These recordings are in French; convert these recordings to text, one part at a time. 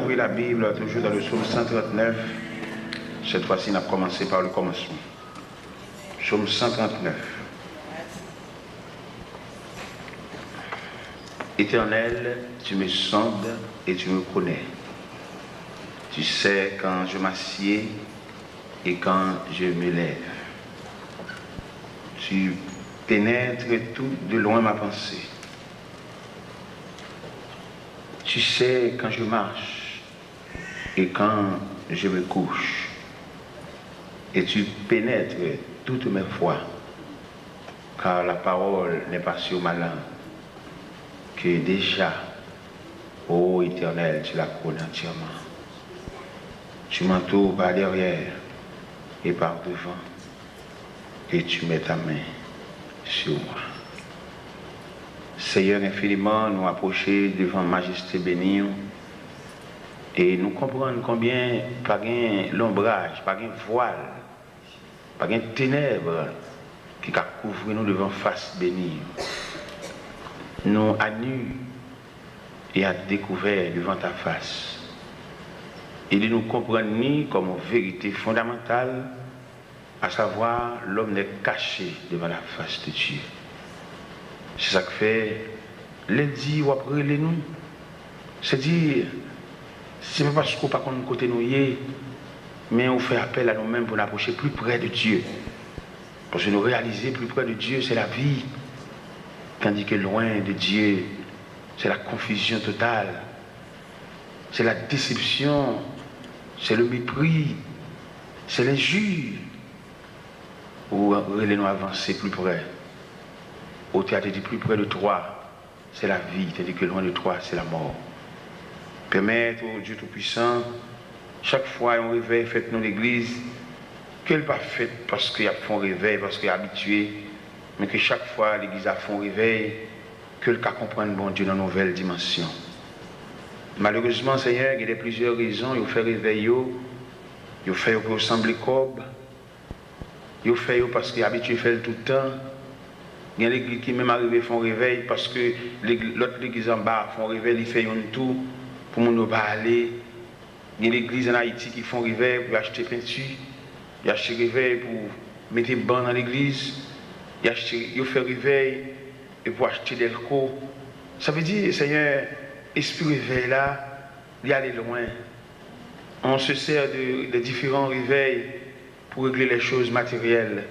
ouvrir la Bible, toujours dans le psaume 139. Cette fois-ci, on a commencé par le commencement. Psaume 139. Éternel, tu me sondes et tu me connais. Tu sais quand je m'assieds et quand je me lève. Tu pénètres tout de loin ma pensée. Tu sais quand je marche et quand je me couche. Et tu pénètres toutes mes voies, car la parole n'est pas sur ma langue, que déjà, ô Éternel, tu la connais entièrement. Tu m'entoures par derrière et par devant, et tu mets ta main sur moi. Seigneur, infiniment, nous approcher devant Majesté bénie et nous comprendre combien, par un l'ombrage, par un voile, par un ténèbre qui a couvert nous devant face bénie. Nous à nu et à découvert devant ta face. Et de nous comprendre ni comme vérité fondamentale, à savoir l'homme n'est caché devant la face de Dieu. C'est ça que fait lundi ou après les nous. C'est dire, c'est pas parce qu'on pas qu'on côté nous y, mais on fait appel à nous-mêmes pour nous approcher plus près de Dieu. Parce que nous réaliser plus près de Dieu, c'est la vie. Tandis que loin de Dieu, c'est la confusion totale. C'est la déception. C'est le mépris. C'est l'injure. Ou nous avancer plus près. Au théâtre dit plus près de toi, c'est la vie. Tandis que loin de toi, c'est la mort. Permettre au Dieu Tout-Puissant, chaque fois on réveille, faites-nous l'église, qu'elle pas faite parce qu'il y a font réveil, parce qu'il est habitué, mais que chaque fois l'église a font réveil, qu'elle comprenne bon Dieu dans une nouvelle dimension. Malheureusement, Seigneur, il y a plusieurs raisons, il fait réveil, il fait pour sembler cob, il fait parce qu'il est habitué à faire tout le temps. Il y a l'église qui même arrivé font réveil parce que l'autre l'église en bas font réveil, ils font un tour pour nous pas aller. Il y a l'église en Haïti qui font réveil pour acheter peinture, ils achètent réveil pour mettre banc dans l'église, ils font réveil et pour acheter des locaux. Ça veut dire, Seigneur, esprit réveil là, il y aller loin. On se sert de différents réveils pour régler les choses matérielles.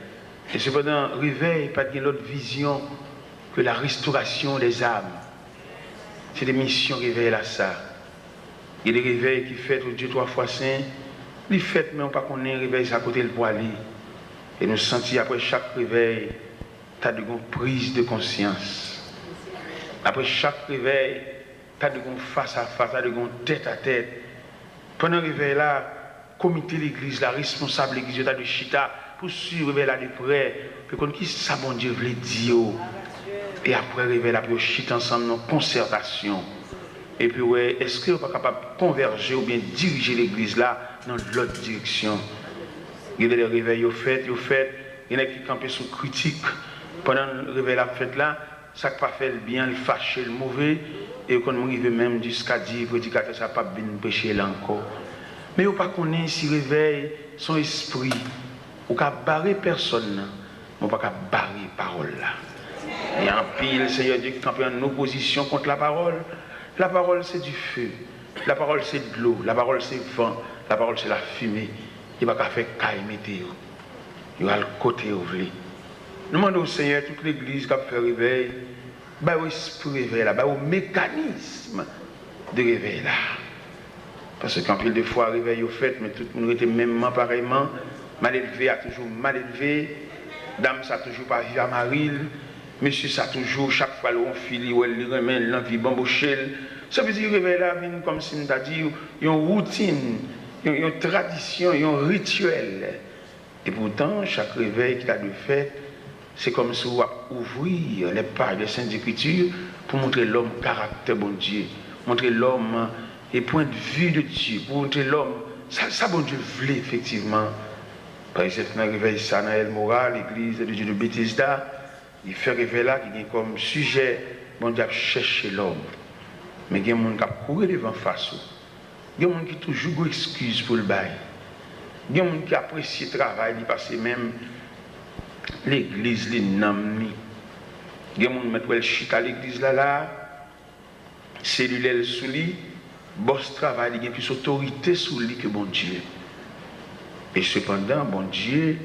Et cependant, réveil, pas de l'autre vision que la restauration des âmes. C'est des missions réveil à ça. Il y a des réveils qui fêtent au Dieu 3 fois saint. Les fêtes, mais on ne pas qu'on ait un réveil à côté le poil. Et nous sentir après chaque réveil, tu as de grande prise de conscience. Après chaque réveil, tu as de grande face à face, tu as de grande tête à tête. Pendant le réveil là, comité l'église, la responsable de l'église, tu as de chita. Pour suivre là de près, puis qu'on qui ça bon Dieu veut dire. Et après réveil là, puis on chite ensemble dans concertation. Et puis ouais, est-ce que on pas capable de converger ou bien diriger l'église là dans l'autre direction? Il y a des réveils au fait, il y en a qui campent sous critique pendant le réveil la fête là, ça pas fait le bien, le fâché, le mauvais, et qu'on arrive même jusqu'à dire prédicateur ça pas bien pécher là encore. Mais on pas connaît si réveil son esprit. Ou qu'à barrer personne, mais pas qu'à barrer parole là. Et en pile, le Seigneur Dieu qui campe en opposition contre la parole. La parole c'est du feu, la parole c'est de l'eau, la parole c'est vent, la parole c'est la fumée. Il va pas qu'à faire caille météo. Il va le côté ouvert. Nous demandons au Seigneur toute l'église qui a fait réveil, bah au esprit réveil là, bah au mécanisme de réveil là. Parce qu'en pile de fois réveil au fait, mais tout le monde était même pareillement. Mal élevé a toujours mal élevé, dame ça toujours pas vu à Maril, monsieur ça toujours chaque fois on file ou elle remet l'envie bambochelle. Ça veut dire réveil là vient comme si on a dit une routine, une tradition, un rituel. Et pourtant chaque réveil qu'il a de fait, c'est comme si on va ouvrir les pages des Saintes Écritures pour montrer l'homme caractère bon Dieu, montrer l'homme et point de vue de Dieu, pour montrer l'homme ça bon Dieu voulait effectivement. Par exemple, dans le réveil Sanaël Moral, l'église de Dieu de Bethesda, il fait réveil là qui a comme sujet, bon Dieu a cherché l'homme. Mais il y a des gens qui courent devant face. Il y a des gens qui toujours des excuses pour le bail. Il y a des gens qui apprécient le travail, parce que même l'église, les noms. Il y a des gens qui mettent le chute à l'église là, cellulaire sous lui, boss travail, il y a plus d'autorité sous lui que bon Dieu. Et cependant, bon Dieu,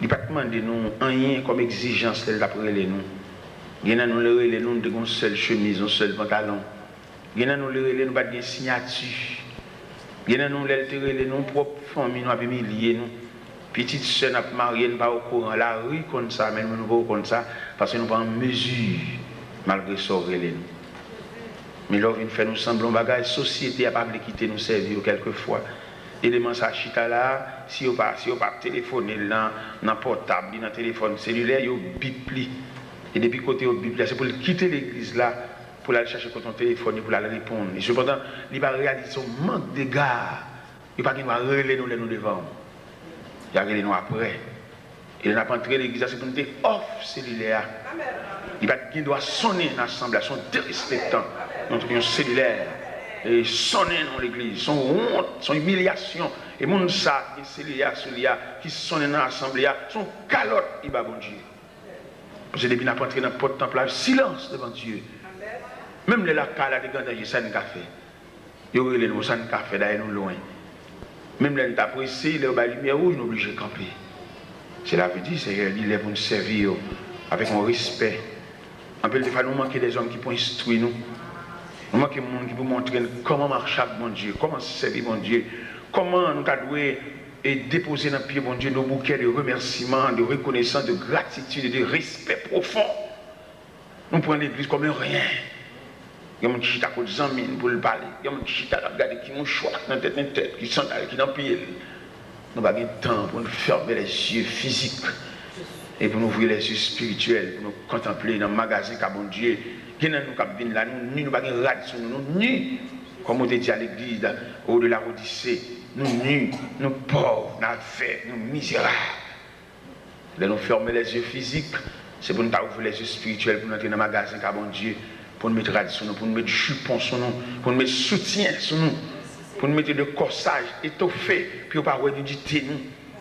il n'a pas demandé nous rien comme exigence d'après les nous. Il y a nous les nous de une seule chemise, un seul pantalon. Il y a nous les nous pas de signature. Il y a nous les nous propre famille nous avons milliers nous. Petite sœur n'a marié nous pas au courant la rue comme ça, mais nous pas comme ça parce que nous pas en mesure malgré ça les nous. Mais là vient faire nous semblant bagage société a pas voulu quitter nous servir quelquefois. Élément ça chita là, si on pas téléphoner dans portable, dans téléphone cellulaire, yo bipli. Et depuis côté au bipli, c'est pour quitter l'église là pour aller chercher ton téléphone pour aller répondre. Et cependant, il va réaliser son manque de gars. Il va pas relayer nous devant. Il va relayer nous après. Il n'a pas entré l'église, c'est pour nous off cellulaire. Il doit sonner dans l'assemblée, son dérespectant, notre cellulaire. Et sonner dans l'église, son honte, son humiliation. Et mon ça, qui qui sonne dans l'assemblée, son calotte, il va bon Dieu. Parce que depuis qu'on a entré dans le pot de temple, silence devant Dieu. Même les lacas, là, des gants, ça n'a pas fait. Il y aurait les ça n'a pas fait d'ailleurs nous loin. Même les appréciés, les lumière rouge, nous obligés de camper. Cela veut dire, c'est qu'il est pour nous servir avec un respect. En fait, il faut nous manquer des hommes qui peuvent instruire nous. Nous manquons des gens qui peuvent montrer comment marcher avec mon Dieu, comment servir mon Dieu, comment nous devons déposer dans le pied mon Dieu nos bouquets de remerciements, de reconnaissance, de gratitude et de respect profond. Nous prenons l'église comme un rien. Il y a des gens qui chita pour des amis pour le parler. Il y a des gens qui chita pour regarder qui ont choix dans la tête, qui sont qui dans le pied. Nous n'avons pas de temps pour nous fermer les yeux physiques et pour nous ouvrir les yeux spirituels, pour nous contempler dans le magasin qu'a bon Dieu. Qui nous venons là, nous n'avons pas de rade sur nous, ni, comme on dit à l'église, au de la Odyssée, nous nus, nous pauvres, nous faits, nous misérables. Là, nous fermer les yeux physiques, c'est pour nous ouvrir les yeux spirituels, pour nous entrer dans le magasin qu'a bon Dieu, pour nous mettre rade sur nous, pour nous mettre jupon sur nous, pour nous mettre soutien sur nous, pour nous mettre le corsage étoffé, puis on ne pas nudité nous.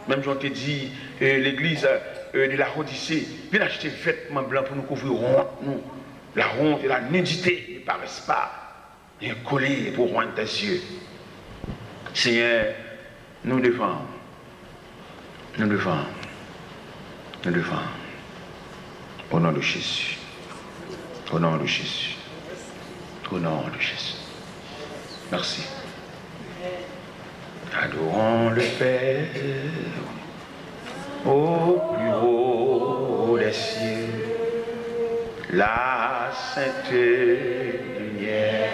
Même si on te dit, l'église de la Odyssée, viens acheter des vêtements blancs pour nous couvrir honte, nous. La honte et la nudité ne paraissent pas. Il y a un collier pour rendre tes yeux. Seigneur, nous devons. Au nom de Jésus. Au nom de Jésus. Au nom de Jésus. Merci. Adorons le Père au plus haut des cieux. La sainte lumière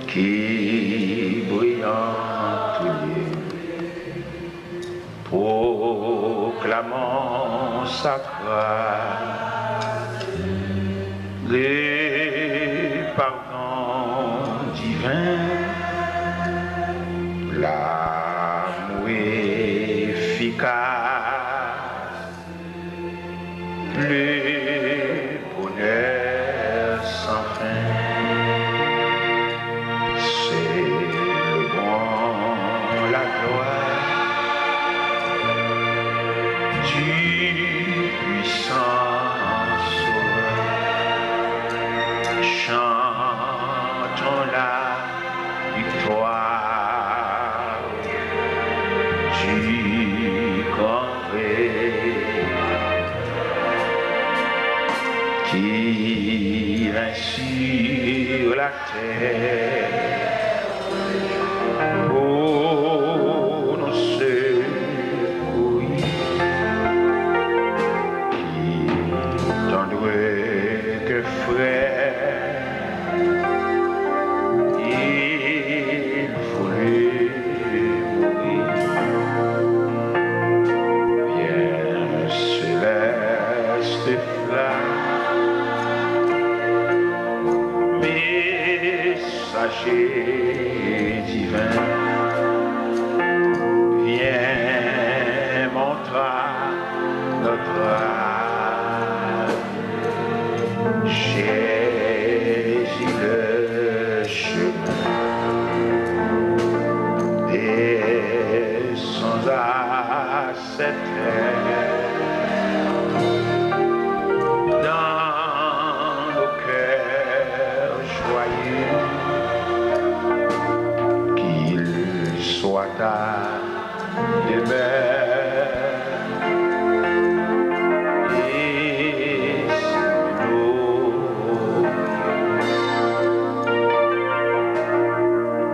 qui brillante lieu, proclamant sa grâce, les pardons divins, l'amour efficace, le bonheur sans fin, c'est le bon, la gloire du puissant Sauveur. Chantons la victoire du grand qui vint sur la terre pour nous secourir, qui tendrait que frère, il voulait mourir. Bien céleste flamme, messager divin, viens montrer notre âme, Jésus le chemin. ta demeure. Et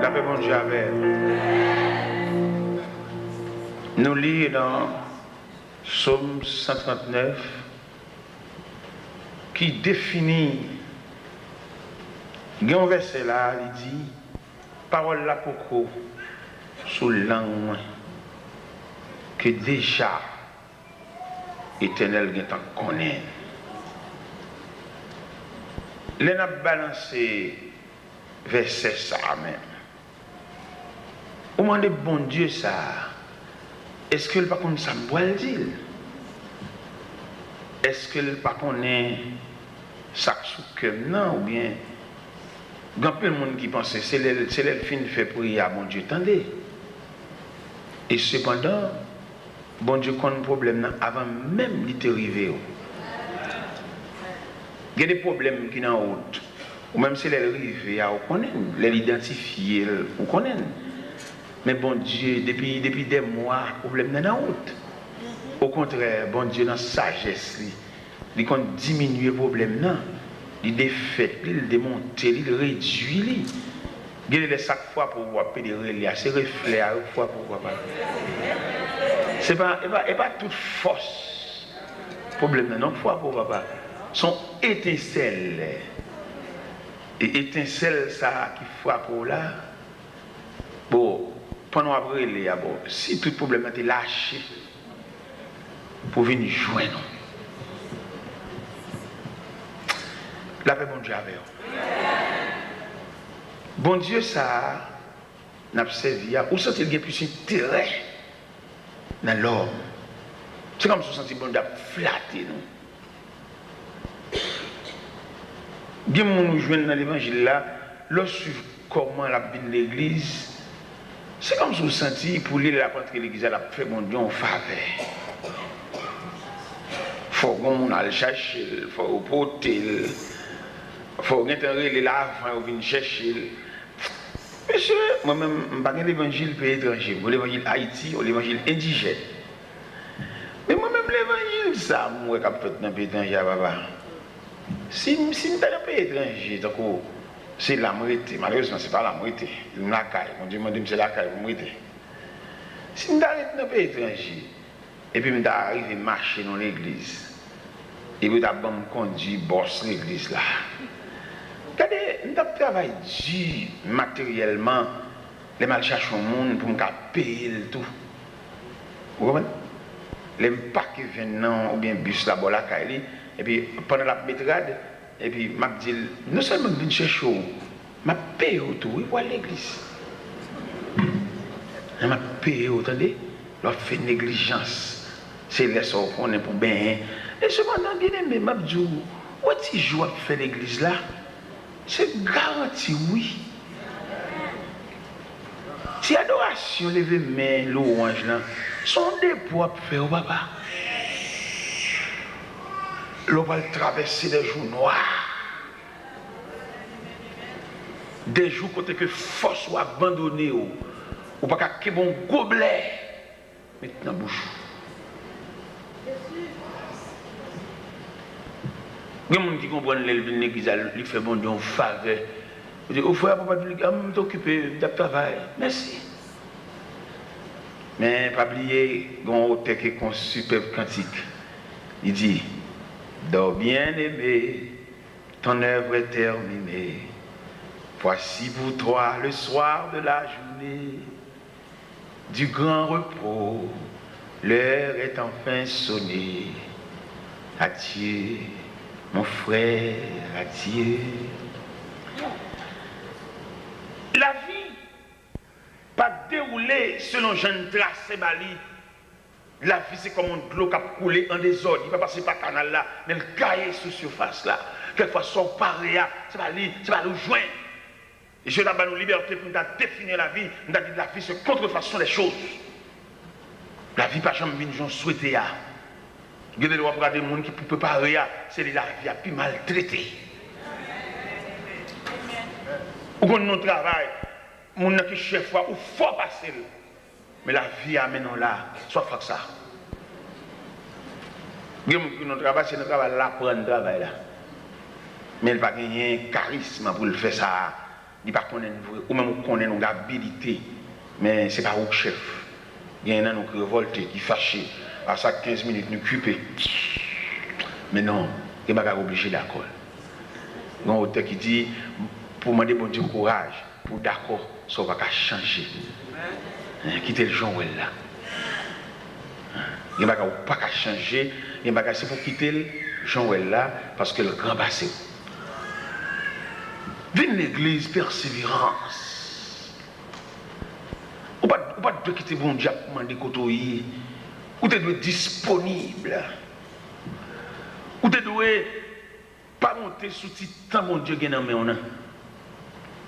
la paix, bon Dieu, avec nous lisons dans Psaume 139 qui définit, il y a un verset là, il dit, parole la coco sous langue que déjà éternel est en connaît. Les n'a balancé verset ça même. Au moment de bon Dieu ça, est-ce que le pas comme ça me dit? Est-ce que le pas connaît ça sous que non ou bien il y a plein de monde qui pense que c'est le fin fait pour y avoir bon Dieu, attendez. Et cependant, bon Dieu connaît un problème avant même de t'arriver. Il y a des problèmes qui sont en route. Ou même si les arrivent, on connaît, les identifier, on connaît. Mais bon Dieu, depuis des mois, le problème n'est en route. Au contraire, bon Dieu, dans sa sagesse, il compte diminuer le problème. Il défait, il démonte, il réduit. Il y a chaque fois pour voir pédérer, c'est reflet à chaque fois pour voir. Ce n'est pas toute force. Le problème, non, fois pour voir. Son étincelle. Et étincelle, ça qui frappe là. Bon, pendant après, si tout problème est lâché, pour venir joindre. La paix, bon Dieu, avec vous. Bon Dieu, ça n'a servi à. Où sent-il qu'il y a plus intérêt dans l'homme? C'est comme si on sentit bon Dieu flatter nous. Bien, nous jouons dans l'évangile là, lorsque comment la vie de l'église, c'est comme si on sentit pour lire la contre l'église, elle a fait bon Dieu en faveur. Il faut qu'on aille chercher, il faut porter, il faut rentrer l'avant, il faut chercher. Monsieur, moi-même, je ne pas l'évangile pays étranger, ou l'évangile Haïti, ou l'évangile indigène. Mais moi-même, l'évangile, ça, moi, je fait dans le pays étranger, papa. Si je suis dans le pays étranger, c'est la moitié. Malheureusement, ce n'est pas la moitié. C'est la caille. On dit, c'est la caille, vous moitié. Si je suis dans le pays étranger, et puis je arrive à marcher dans l'église, et puis je me conduit, bosse l'église là. Regardez, nous travaillons dur matériellement, les mal cherchent au monde pour me payer le tout. Vous comprenez? Les paquets viennent ou bien bus là-bas, là, et puis pendant la métrade, et puis je dis, non seulement je viens chercher, je paye tout, oui, pour l'église. Je paye, attendez, leur fait négligence. C'est les sorts qu'on est pour bien. Et cependant, bien aimé, je dis, où est-ce que je fais l'église là? C'est garanti, oui. Si adoration, lever main, louange, là, sont des poids pour faire au papa. L'on va traverser des jours noirs. Des jours côté que force soit abandonnée, ou pas qu'un bon gobelet, maintenant bouche. Il y a des gens qui comprennent l'église, ils font bon Dieu en faveur. Ils disent, oh frère, papa, je t'occuper de travail. Merci. Mais pas oublier, il y a un auteur qui est un superbe cantique. Il dit, dors bien aimé, ton œuvre est terminée. Voici pour toi le soir de la journée, du grand repos, l'heure est enfin sonnée. Adieu. Mon frère, adieu. La vie, pas déroulée selon Jean tracé Bali. La vie, c'est comme un l'eau qui a coulé en désordre. Il ne va passer par le canal là, mais le cahier sur surface là. Quelquefois, son pari, c'est pas le joindre. Et je n'ai pas nous liberté pour nous définir la vie. Nous avons dit que la vie, c'est contrefaçon des choses. La vie, pas jamais venir souhaiter. Il y a des gens qui ne peuvent pas rien, c'est la vie plus maltraitée. Ou quand nous travaillons, mon qui chef ou faut passer. mais la vie amène là, soit fait ça. Notre travail, c'est notre travail là, prendre le travail là. Mais il va gagner un charisme pour le faire ça. Il va connaître, ou même connaître une habilité. Mais ce n'est pas au chef. Il y en a qui révoltés, qui fâchés. À chaque 15 minutes, nous occuper. Mais non, il n'est pas obligé d'accord. Il y a un auteur qui dit, pour demander bon Dieu courage, pour d'accord, ça ne va pas changer. Quitter le genre là. Il n'y a pas qu'à changer, il n'y a pas qu'à quitter le genre là, parce que le grand passé. Viens l'église, persévérance. Ou pas de quitter bon Dieu pour demander côté. Ou tu dois être disponible. Ou tu dois pas monter sous titan bon Dieu qui est dans le monde.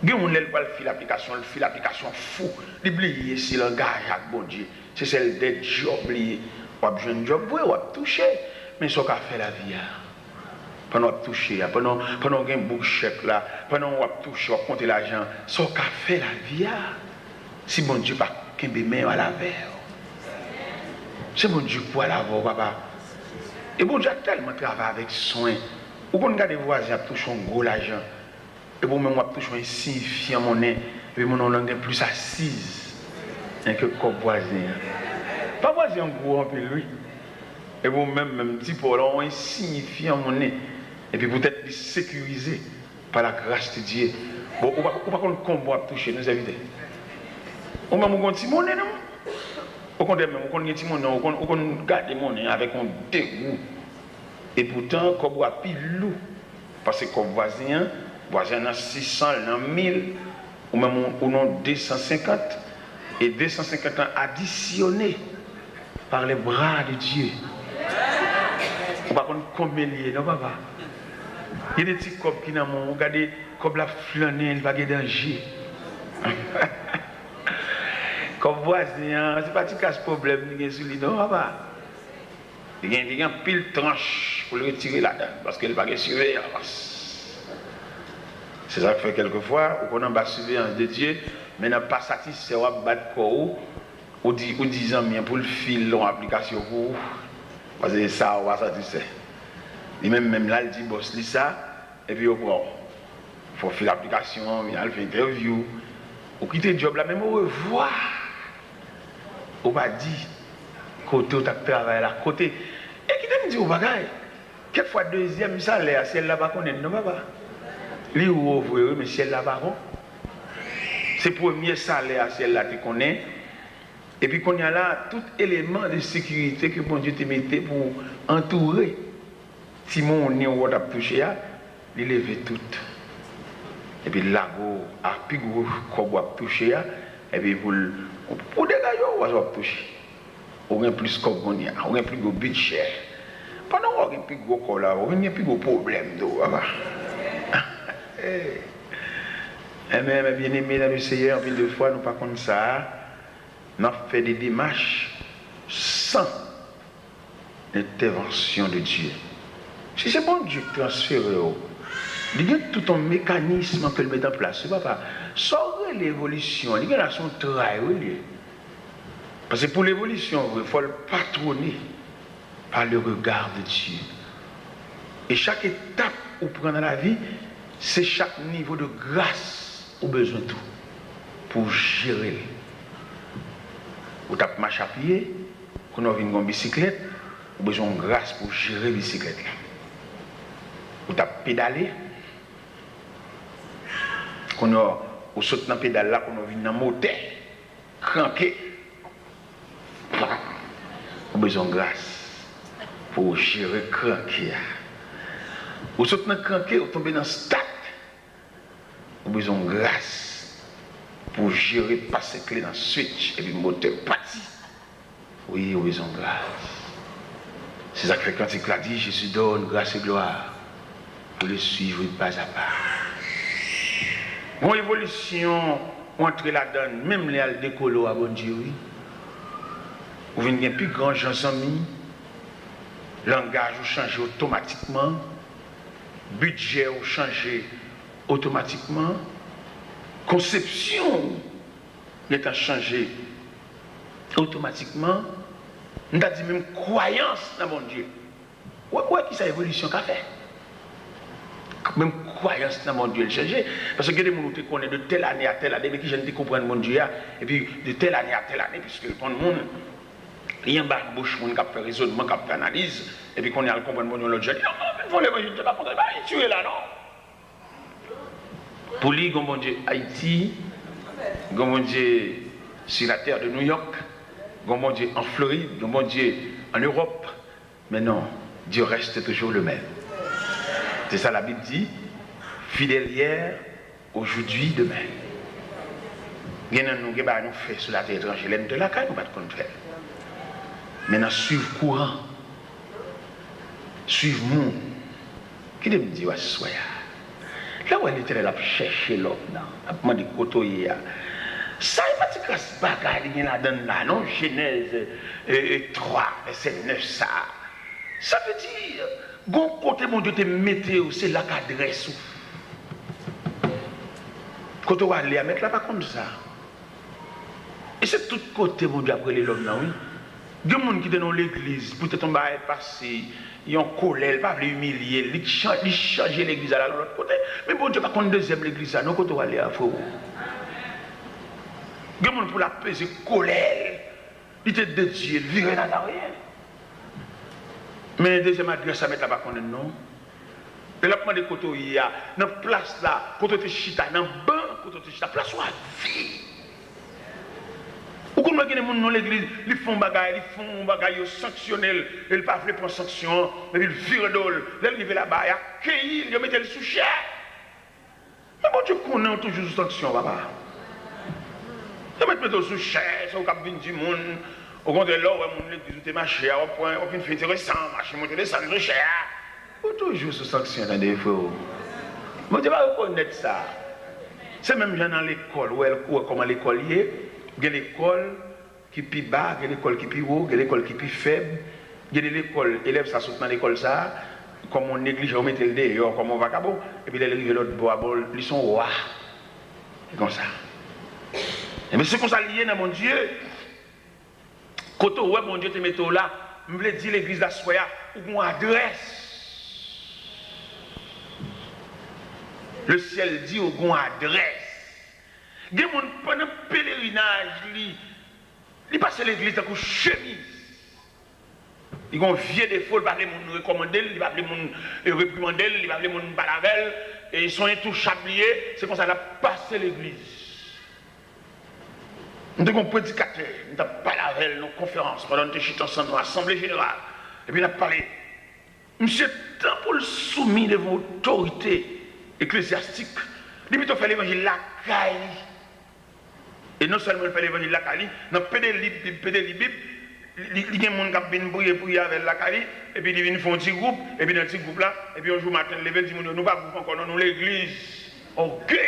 Il y a des gens qui font l'application fou. Ils oublient si le langage avec bon Dieu. C'est celle des jobs. Ou a besoin de job, oui, ou a touché. Mais ce qu'on fait la vie. Pendant qu'on touché, pendant qu'on a un bouc chèque là, pendant qu'on a touché, on compte l'argent. Ce qu'on fait la vie. Si bon Dieu pas qu'un bébé à la veille. C'est bon Dieu pour la voir, papa. Et bon Dieu a tellement travaillé avec soin. Ou qu'on regarde les voisins qui touchent un gros l'argent. Et pour moi, je touche un signifiant monnaie. Et puis mon nom est plus assise que le voisin. Pas voisin gros un peu lui. Et vous même petit pour un signifiant monnaie. Et puis peut-être sécurisé par la grâce de Dieu. Bon, on va pas qu'on combat toucher nous éviter. On va me petit monnaie non. On compte même on petit monnaie, on garder monnaie avec un dégoût. Et pourtant comme boit pile loup parce que comme voisin a 600, 1000 ou même on a 250 et 250 ans additionnés par les bras de Dieu. On va connaître combien il y a, non papa? Il y a des petits copes qui n'ont pas, regardez, comme la flânée, il va y avoir danger. Comme voisin, c'est pas tu casses problème, non papa? Il y a un pile tranche pour le retirer là-dedans, parce qu'il va y avoir surveillance. C'est ça que fait quelquefois, on a une surveillance de Dieu, mais n'a pas satisfait, on va battre corps. Ou 10 ans pour le fil en application pour parce que ça on va satisfaire. Et même là il dit boss lit ça et puis il faut faire l'application, il fait interview, ou quitter le job là même au revoir. On va dire côté où tu travailles là côté et qui te dit au bagaille. Quelquefois deuxième salaire celle là pas connaître non papa. Lui ou ouvrir mais celle là pas bon. C'est premier salaire celle là tu connais. Et puis qu'on y a là tout élément de sécurité que bon Dieu te mettait pour entourer. Si mon nez ou a touché, il lève tout. Et puis là, à plus gros qu'on a touché, et puis pour dégager, on va toucher. On a plus qu'on y a, on a plus gros budget. Pendant qu'on a plus gros qu'on a, on a plus gros problème. Mais bien aimé dans le Seigneur, une de fois, nous pas comme ça. Nous avons fait des démarches sans l'intervention de Dieu. Si c'est bon Dieu qui transfère, il y a tout un mécanisme que met en place. C'est pas sans l'évolution, il y a son travail. Parce que pour l'évolution, il faut le patronner par le regard de Dieu. Et chaque étape où prend dans la vie, c'est chaque niveau de grâce où besoin de tout pour gérer. Ou tu as marché à pied, quand on vient en bicyclette, ou besoin de grâce pour gérer la bicyclette. Ou tu as pédalé, quand on saute dans la pédale là, quand on vient dans le moteur, cranqué, ou besoin de grâce pour gérer le cranqué. Ou saute dans le cranqué, ou tombe dans le stack, ou besoin de grâce. Pour gérer, passer clé dans le switch et puis le moteur parti. Oui, oui, ils ont grâce. C'est ça que fait quand il a dit, Jésus donne grâce et gloire pour le suivre pas à pas. Bon évolution, entrer là-dedans, même les décoller à bon Dieu, oui. Vous venez plus grand gens amis, langage vous changez automatiquement, budget vous changez automatiquement. Conception est à changer automatiquement, nous avons dit même croyance dans mon Dieu. Ouais, qui c'est l'évolution qu'a fait? Même croyance dans mon Dieu le changer. Parce que les gens qui connaissent de telle année à telle année, mais qui ne comprennent mon Dieu, et puis de telle année à telle année, puisque le monde, il y a un bas bouche, qui a fait raisonnement, qui a fait analyse, et puis qu'on a comprendre mon Dieu l'autre jour, non, mais il faut l'évangile, tu ne pas comprendre, il tue là, non? Pour lui, mon Dieu Haïti, mon Dieu sur la terre de New York, mon Dieu en Floride, mon Dieu en Europe, mais non, Dieu reste toujours le même. C'est ça la Bible dit, fidèle hier, aujourd'hui, demain. Nous avons fait sur la terre étrangère, de la caille, nous ne pouvons pas faire. Maintenant, suivre courant, suivre nous. Qui me dit, ouais, soya. Là où elle était là, chercher l'homme, à demander côté. Ça, il m'a dit que ce bagage, il y a là, non, Genèse 3, verset 9, ça. Ça veut dire, bon côté, mon Dieu, te météo, c'est là qu'adresse. Quand on va aller à mettre là, pas comme ça. Et c'est tout côté, mon Dieu, après l'homme là, oui. Il y a des gens qui sont dans l'église, peut-être on va passer, ils ont colère, ils ne peuvent pas humilier, ils changer l'église à l'autre côté. Mais bon Dieu, pas qu'on deuxième l'église à nous, quand on va aller à faux. Il y a des gens pour la peser colère, ils te dédient, ils virent là dans rien. Mais deuxième adresse à mettre là-bas, qu'on est non. Et là, pour les côtés, il y a, dans la place là, côté de chita, dans le banc, côté de chita, place où à vie. Ou comme les gens dans l'église, ils font bagaille, sanctionnels, ils ne peuvent pas prendre sanction, mais ils virent d'ol, ils arrivent là-bas, ils accueillent, ils mettent le sous chair. Mais bon Dieu connaît toujours sanction, papa. Ils mettent le sous chair, c'est au cap du monde, au contraire, là, on l'église, on marché, on fait une intéressant, marché, on descend de chair. Ou toujours sous sanction dans des fois. Bon Dieu va reconnaître ça. C'est même dans l'école, où comment l'école y est. Il y a l'école qui est plus bas, il y a l'école qui est plus haut, il y a l'école qui est plus faible. Il y a l'école, élève ça saute dans l'école ça, comme on néglige, on met le dehors, comme on va cabot, et puis il arrive l'autre bois, ils sont rois. C'est comme ça. Mais c'est comme ça lié dans mon Dieu. Quand on voit mon Dieu te met là, je voulais dire l'église d'Assoya, où on adresse. Le ciel dit où on adresse. Des gens pendant le pèlerinage, ils passent l'église avec une chemise. Ils ont vieux défaut, ils ne peuvent pas recommander, ils ne peuvent pas réprimander, ils ne peuvent pas balaver, et ils sont intouchables. C'est comme ça qu'ils passent l'église. Nous avons un prédicateur, nous avons parlé dans nos conférences, pendant que nous sommes ensemble dans l'Assemblée générale. Et puis nous avons parlé. Monsieur, tant pour le soumis devant l'autorité ecclésiastique, il faut faire l'évangile la caille. Et non seulement il fait l'évangile la caille, dans le Bible, il y a des gens qui viennent brouiller avec la caille, et puis ils viennent faire un petit groupe, et puis dans le petit groupe là, et puis un jour matin, ils disent, nous ne pas groupe encore, nous l'église. Ok.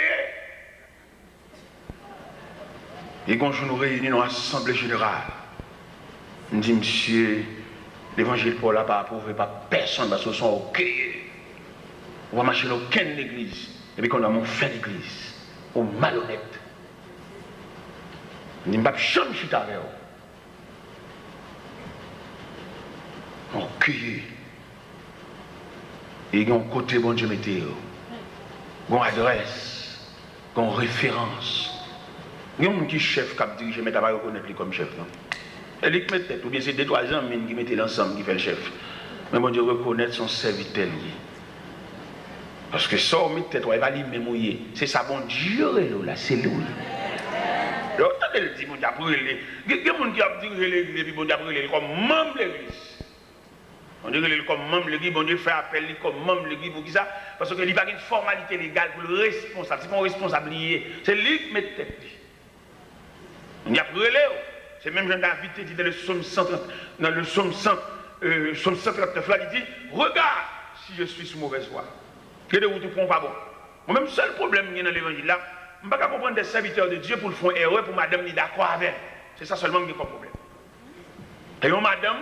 Et quand je nous réunis dans l'Assemblée générale, on dit, monsieur, l'évangile pour là pas approuvé par personne, parce qu'ils sont ok. On va marcher dans aucune église, et puis qu'on a mon fait l'église, au malhonnête. On dit, je ne vais pas jamais chuter avec eux. Ok. Et il y a un côté bon Dieu météo, une adresse, une référence. Il y a un qui chef qui dirige, mais tu ne vas pas reconnaître comme chef. Elle est tête, ou bien c'est 2-3 ans qui mettent l'ensemble qui fait le chef. Mais bon Dieu reconnaître son serviteur. Parce que ça, on met tête, il va lui mémouiller. C'est ça, bon Dieu, là, c'est lui. Alors, elle dit, bon Dieu, après, il y a des gens qui ont dit l'église, bon Dieu, après, comme membre de l'église. On dirait qu'il comme membre de l'église, bon Dieu fait appel comme membre de l'église pour qui ça? Parce qu'il n'y a pas une formalité légale pour le responsable. C'est pas un responsable lié. C'est lui qui met tête. On y a brûlé. C'est même Jean-David qui dit dans le psaume 130, dans le psaume 139, là, il dit, regarde si je suis sous mauvaise voie. Que de vous ne prends pas bon. Moi-même, le seul problème qu'il y a dans l'évangile là, je ne peux pas comprendre des serviteurs de Dieu pour le faire erreur pour madame ni d'accord avec. C'est ça seulement qui est comme problème. Et madame,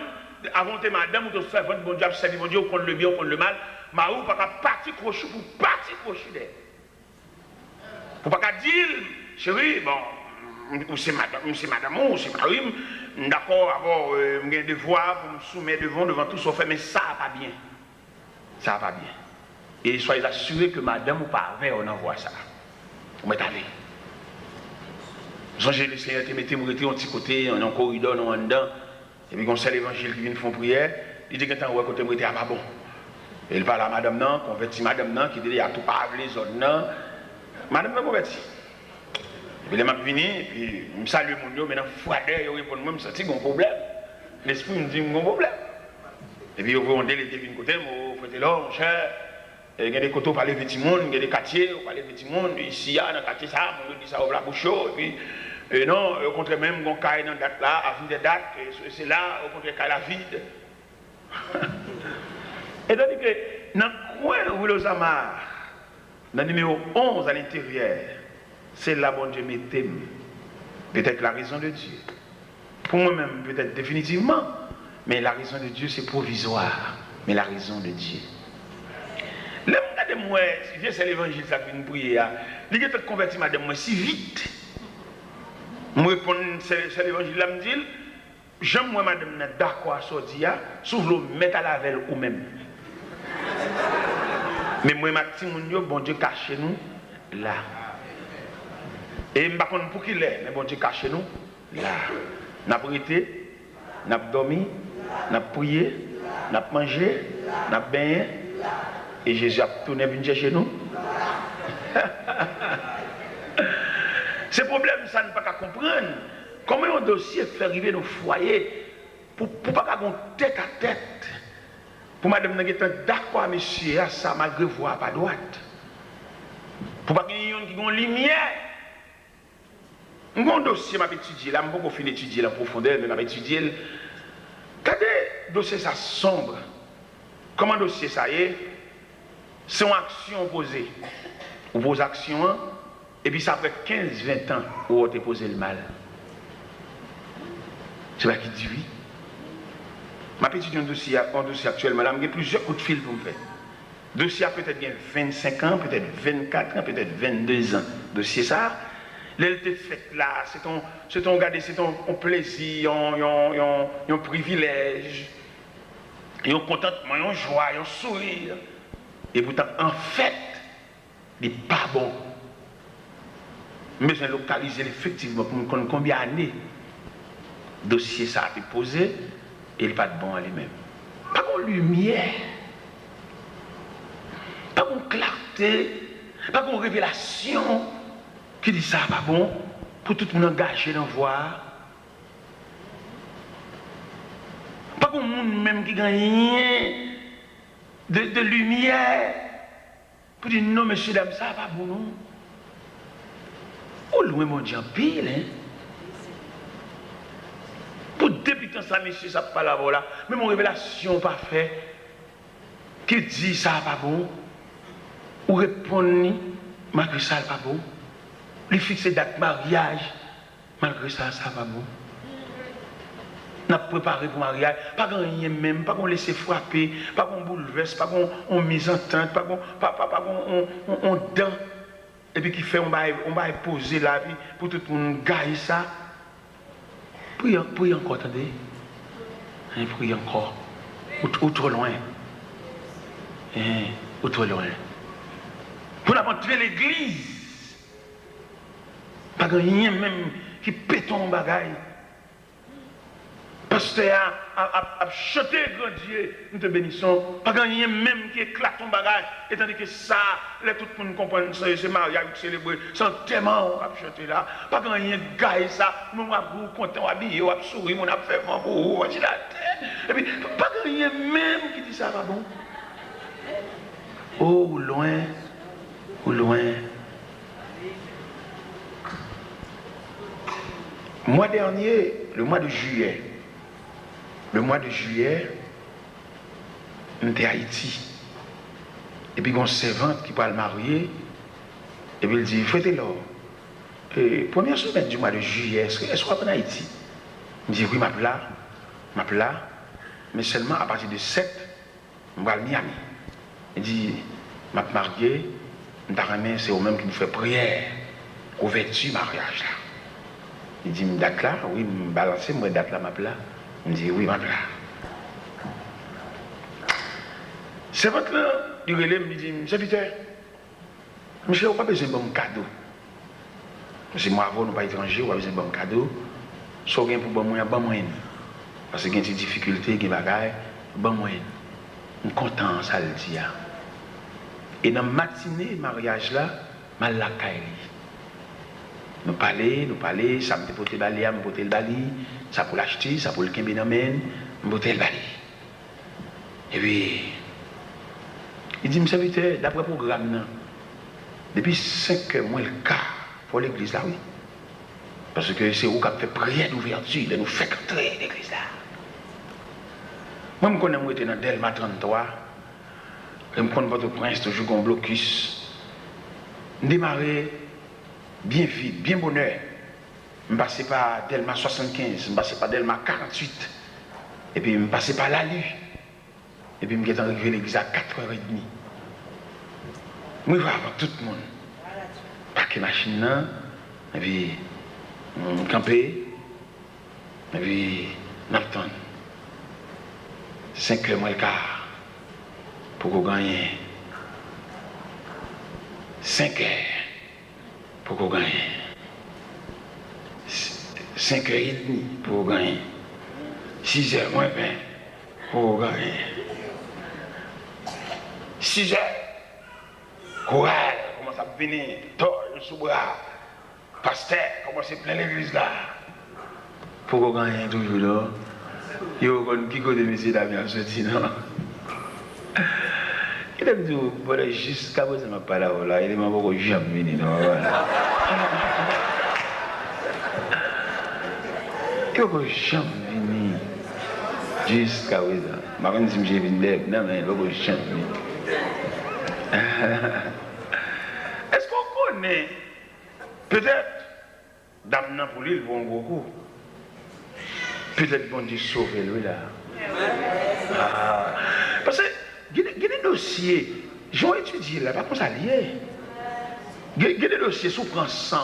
avant de madame, ou de faire votre bon Dieu, servir mon Dieu, ou contre le bien, ou contre le mal, ma ou pas partir crochet pour partir crochet d'elle. Pour pas dire, chérie, bon, ou c'est madame, ou c'est Marim, d'accord, avoir un devoir pour me soumettre devant tout ce fait, mais ça va pas bien. Ça va pas bien. Et soyez assurés que madame ou pas avec, on envoie ça. Vous mettez avec. J'ai le Seigneur te mettez un petit côté, dans un corridor, dans un dedans, et puis quand c'est l'évangile qui vient faire prière, il dit que quand on côté moi, pas bon. Et il parle à madame non, converti madame non, qui dit à tout pas les autres non. Madame non converti. Et puis les m'a venu, et puis je salue mon Dieu, maintenant froideur, il répond moi, je sens qu'il y a un problème. L'esprit me dit qu'il y a un problème. Et puis on dit les devines côté, moi, frère là, mon cher. Il y a des côtés où on parle de petits monde, il y a des quartiers où on parle de petits monde, ici, dans le quartier ça, on dit ça au la bouche, et puis. Et non, au contraire même, on caille dans date là, à vide des dates, c'est là, au contraire, caille la vide. Et donc, dans le coin de Willosamar, dans le numéro 11 à l'intérieur, c'est là bon Dieu mettez peut-être la raison de Dieu. Pour moi-même, peut-être définitivement, mais la raison de Dieu, c'est provisoire. Mais la raison de Dieu. Là, regardez-moi, c'est l'évangile ça que nous prions. Il a fait convertir madame moi si vite. Moi réponds c'est l'évangile là me dit j'aime moi madame d'accord à sortir s'ouvre le mettre à la velle ou même. Mais moi ma petit moun yo bon Dieu cache nous là. Et m'pa konn pour qui l'est mais bon Dieu cache nous là. N'a prêté, n'a dormi, n'a prié, n'a mangé, n'a baigné et Jésus a tourné venir chercher nous. Ces problèmes, ça ne peut pas comprendre. Comment un dossier fait arriver dans le foyer pour ne pas avoir tête à tête. Pour madame Nangetan, d'accord, monsieur, ça malgré voix pas droite. Pour pas qu'il y ait une lumière. Mon dossier m'a étudié là, je ne peux pas finir d'étudier en profondeur, mais m'a étudié. Regardez, le dossier ça sombre. Comment le dossier ça est? C'est une action opposée. Ou vos actions. Et puis ça fait 15-20 ans où on t'a posé le mal. C'est là qui dit oui. Ma petite un dossier actuellement, là, j'ai plusieurs coups de fil pour me faire. Dossier a peut-être bien 25 ans, peut-être 24 ans, peut-être 22 ans. Dossier ça, l'elle fait là, c'est ton plaisir, un privilège, un contentement, une joie, un sourire. Et pourtant, en fait, il n'est pas bon. Mais je vais localiser effectivement pour me connaître combien d'années le dossier ça a été posé et il n'est pas de bon à lui-même. Pas de lumière, pas de clarté, pas de révélation qui dit ça pas bon pour tout le monde engagé dans voir. Pas de monde même qui gagne de lumière pour dire non, monsieur, dame, ça pas bon non. Oh, loin mon Dieu en pile, hein. Pour débuter ça, monsieur, ça pas là, mais mon révélation pas fait. Qui dit ça pas bon? Ou répondre, malgré ça pas bon? Lui fixer date mariage, malgré ça, ça pas bon? N'a préparé pour mariage, pas rien même, pas qu'on laisser frapper, pas qu'on bouleverse, pas qu'on mise en tente, pas qu'on dent. Et puis qui fait, on va poser la vie pour tout le monde gagner ça. Priez encore, attendez. Priez encore. Ou trop loin. Ou trop loin. Pour entrer l'église. Pas rien même qui pète en bagaille. Pasteur a chanté grand Dieu, nous te bénissons. Pas rien même qui éclate ton bagage. Et tandis que ça, là, tout le monde comprend ça, c'est mariage célébré, sans tellement on a chanté là. Pas rien gagne ça, nous sommes contents, habillés, on a souri, on a fait pour vous, on a dit la terre. Et puis, pas rien même qui dit ça, pas bon. Oh, ou loin. Mois dernier, le mois de juillet, on était à Haïti. Et puis, il y a une servante qui parle mariée. Et puis, il dit, faites-le. Première semaine du mois de juillet, est-ce qu'on va en Haïti? Il dit, oui, ma là. Mais seulement à partir de 7, on va à Miami. Il dit, ma mariée, c'est au même qui nous fait prière, ouverture mariage là. Il dit, date là, oui, balancez moi date là, m'a là. Il dit, oui, m'a là. C'est votre là, il relève, il dit, serviteur, monsieur, vous n'avez pas besoin de bon cadeau. Parce que moi, avant, nous pas étrangers, vous avez besoin de bon cadeau. Soit rien pour bon moyen, bon moyen. Parce qu'il y a des difficultés, des bagailles, bon moyen. Je suis content, ça le dit. Et dans la matinée, mariage là, mal la caille. Nous parlons, ça me fait porter le balai, me porter le balai, ça pour l'acheter, ça pour le kembe n'amène, me porter le balai. Et puis, il dit, monsieur serviteur, d'après le programme, depuis 5 heures moins le quart pour l'église là, oui. Parce que c'est où qu'on fait prière d'ouverture, de nous faire entrer l'église là. Moi, je connais, moi, j'étais dans Delma 33, je connais votre prince, toujours un blocus. Je démarrais bien vite, bien bonheur. Je passais par Delma 75, je passais par Delma 48, et puis je passais par l'ALU. Et puis je suis arrivé à l'église à 4h30. Je vais avec tout le monde. Paquet machine là, et puis camper, et puis n'attendre. 5h moins le quart pour qu'on gagne. 5h pour qu'on gagne. 5h30 pour qu'on gagne. 6h moins 20 pour qu'on gagne. 6h. Courage, comment ça venir, tord le sous-bras. Pasteur, comment c'est plein l'église là. Pour qu'on gagne toujours là. Yo, qui côté monsieur Damien, je dis non. Il a dit, voilà, jusqu'à présent, ma parole là, il m'a pas jamais venu, non, voilà. Il m'a jamais venu. Jusqu'à présent. Ma femme dit que j'ai venu d'elle, non, mais il m'a jamais venu. Est-ce qu'on connaît, peut-être, Damien pour lui, il vaut un gros coup. Peut-être bon Dieu sauve lui là. Ah. Parce que il y a des dossiers, j'ai étudié là, pas comme ça lié. Il y a des dossiers, si on prend 100,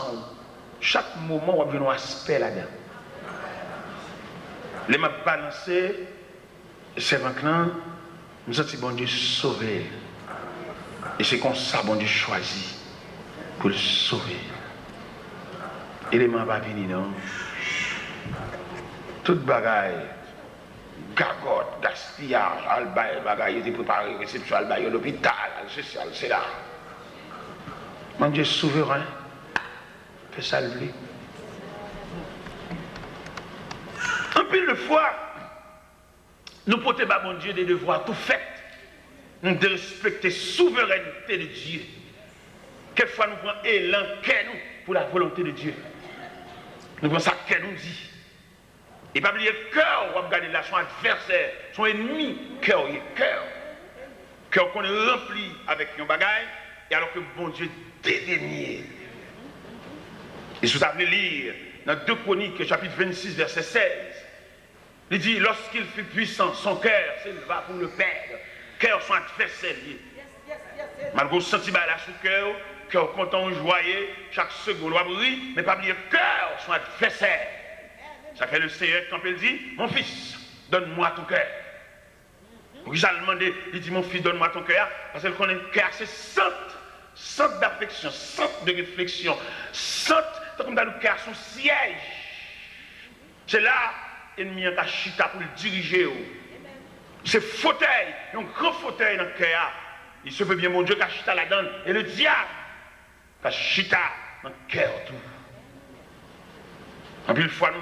chaque moment on va venir un aspect là-dedans. Les m'a balancé, c'est maintenant, nous avons dit bon Dieu sauver. Et c'est comme ça bon Dieu choisit pour le sauver. Et les mains pas venir non. Toute bagaille, gagotte, gaspillage, albaï, bagaille, était préparé, réception, albaï, l'hôpital, social, c'est là. Mon Dieu souverain, fait ça le blé. En pile de fois, nous portons à mon Dieu des devoirs tout faits. Nous devons respecter la souveraineté de Dieu. Quelquefois nous prenons élan, nous, pour la volonté de Dieu. Nous prenons ça qu'elle nous dit. Et pas oublier le cœur, on va regarder là, son adversaire, son ennemi, cœur. Cœur qu'on est rempli avec un bagaille, et alors que bon Dieu dédaigné. Et si vous avez lire dans 2 Chroniques, chapitre 26, verset 16, il dit, lorsqu'il fut puissant, son cœur s'éleva pour le perdre. Cœur son adversaire lié. Malgré le sentiment là sous cœur, cœur content, joyeux, chaque seconde, on va briller, mais pas oublier cœur son adversaire. Ça fait le Seigneur quand il dit, mon fils, donne-moi ton cœur. Pour qu'il a demandé, il dit, mon fils, donne-moi ton cœur, parce que le cœur, c'est centre d'affection, centre de réflexion, centre, comme dans le cœur, son siège. C'est là, l'ennemi a chita pour le diriger. C'est fauteuil, un grand fauteuil dans le cœur. Il se peut bien, mon Dieu, qu'a chita là-dedans, et le diable, qu'a chita dans le cœur tout. En plus, une fois,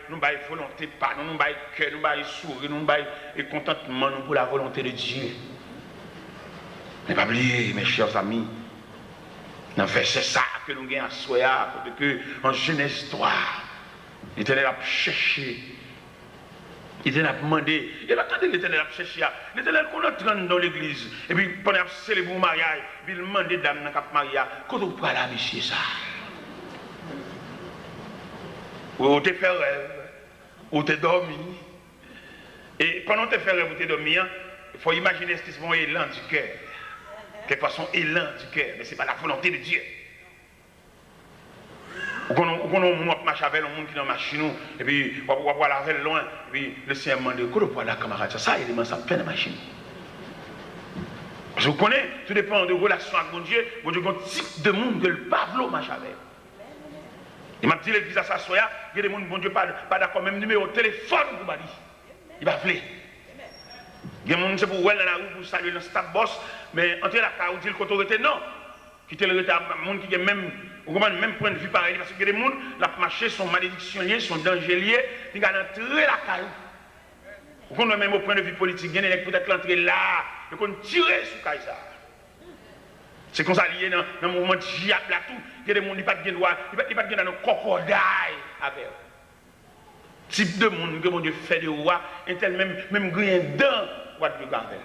nous baillons volonté, pardon, nous baillons cœur, nous baillons sourire, nous baillons contentement pour la volonté de Dieu. Ne pas oublier, mes chers amis, dans le verset ça que nous avons à Soya, parce que en Genèse 3, l'Éternel a cherché, l'Éternel a demandé, et attendez, l'Éternel a cherché, l'Éternel qu'on entre dans l'église, et puis pendant qu'il célèbre le mariage, puis il demande aux dames dans le mariage, quand on parle à monsieur ça. Ou tu fais rêve, ou tu dormi. Et pendant que tu fais rêve ou tu dormi, il faut imaginer ce qui est élan du cœur. Quelque façon élan du cœur, mais ce n'est pas la volonté de Dieu. Ou qu'on a marché avec un monde qui est dans la machine, et puis on va voir la veille loin, et puis le Seigneur m'a dit, comment la camarade, ça, il est ça fait dans la machine. Parce que vous connaissez, tout dépend de relation avec mon Dieu, il y a un type de monde que le Pablo marche avec. Il m'a dit l'église à sa soya, il y a des gens, bon Dieu, pas d'accord, même numéro de téléphone pour dire. Il va appeler. Il y a des gens, c'est pour voir dans la rue, pour saluer dans le stade boss, mais entre la car, dit l'autorité, non. Qui te le retard, monde qui a même point de vue pareil, parce que les gens, la marché, sont malédictions liées, sont dangers liés, ils ont entré la caillou. Vous connaissez même au point de vue politique, il y a peut-être l'entrée là, ils ont tiré sur Kaïsa. C'est comme ça lié dans le mouvement de Jiap là tout, il y a des gens qui n'ont pas de droit, ils n'ont pas de droit crocodile avec eux. Type de monde que mon Dieu fait de roi, et tel même grien dans what you got there.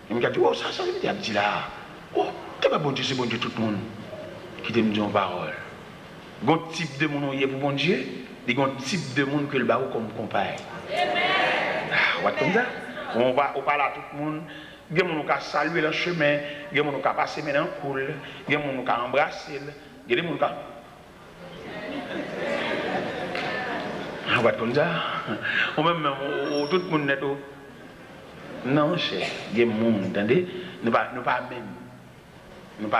Il me dit, oh, ça veut dire, dit là, oh, c'est pas bon Dieu, c'est bon Dieu tout le monde qui te dit une parole. Il y a un type de monde qui est pour bon Dieu, il y a un type de monde que le barreau comme compagne. Ah, what comme ça? On parle à tout le monde. Il y a des gens qui ont salué le chemin, il y a des gens qui ont passé dans le cool, il y a des gens qui ont embrassé, il y a des gens qui ont... Ah, what comme ça? Ou même, tout le monde n'est pas... Non, cher, il y a des gens, entendez? Nous pas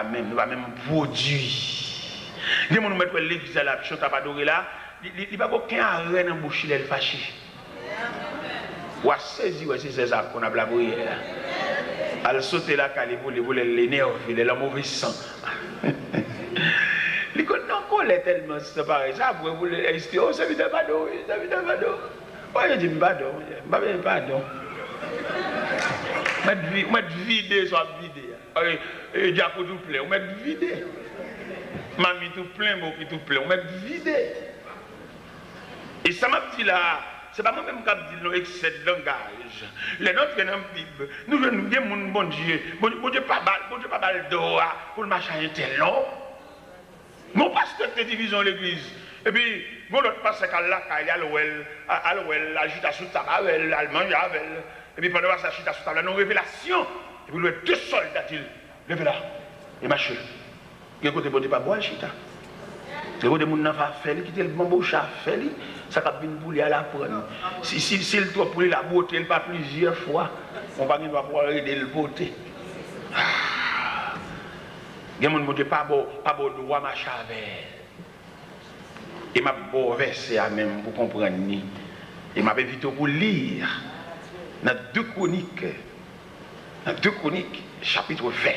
même produit. Il y a des gens qui mettent l'église à la chante à adorer là, il n'y a pas aucun arrêt dans la bouche, il est fâché. Ou à saisir, c'est ça qu'on a blabouré là. Elle saute là, elle l'énerve, il est la mauvaise sang. Il dit non, elle est tellement séparée. Ça, vous voulez rester, oh, ça vient de pardon, ça vient de pardon. Oui, je dis pardon, pardon. On met vider, soit vider. Et Diaco tout plein, on met vider. Mamie tout plein, Boki tout plein, on met vider. Et ça m'a dit là, c'est pas moi-même qui dis nous excès de langage. Les nôtres qui sont dans la Bible, nous venons dire mon bon Dieu, bon Dieu pas mal d'or pour le machin tel non. Mon pasteur de division l'église. Et puis, mon autre pasteur qui a là, il y a l'ouel, l'agitation de tabac, l'allemand, avec. Et puis pendant que l'agitation de tabac, il y a une révélation. Et puis, il y a deux soldats, levez là, et marchez. Il y a un côté bon Dieu pas boire, chita. Il y a des gens qui ont fait, qui ont le bon chat fait, ça va venir pour lui à la prendre. Si le doit pour la beauté, il pas plusieurs fois, on va pouvoir aider le beauté. Il y a des gens qui pas beau droit ma chavel. Et m'a beau verset à même pour comprendre. Et m'a évité pour lire dans 2 Chroniques, chapitre 20.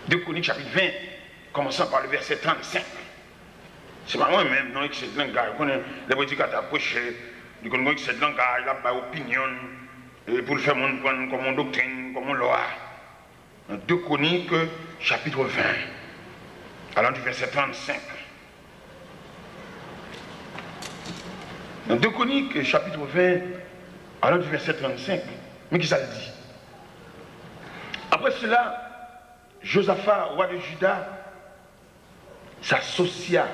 2 Chroniques, chapitre 20, commençant par le verset 35. C'est pas moi-même, non, excès de langage. Les prédicateurs prêchent, ils connaissent excès de langage, la bas opinion, pour le faire prendre comme une doctrine, comme une loi. Dans 2 Chroniques, chapitre 20, allant du verset 35. Dans 2 Chroniques, chapitre 20, allant du verset 35, mais qui ça le dit? Après cela, Josaphat, roi de Juda, s'associa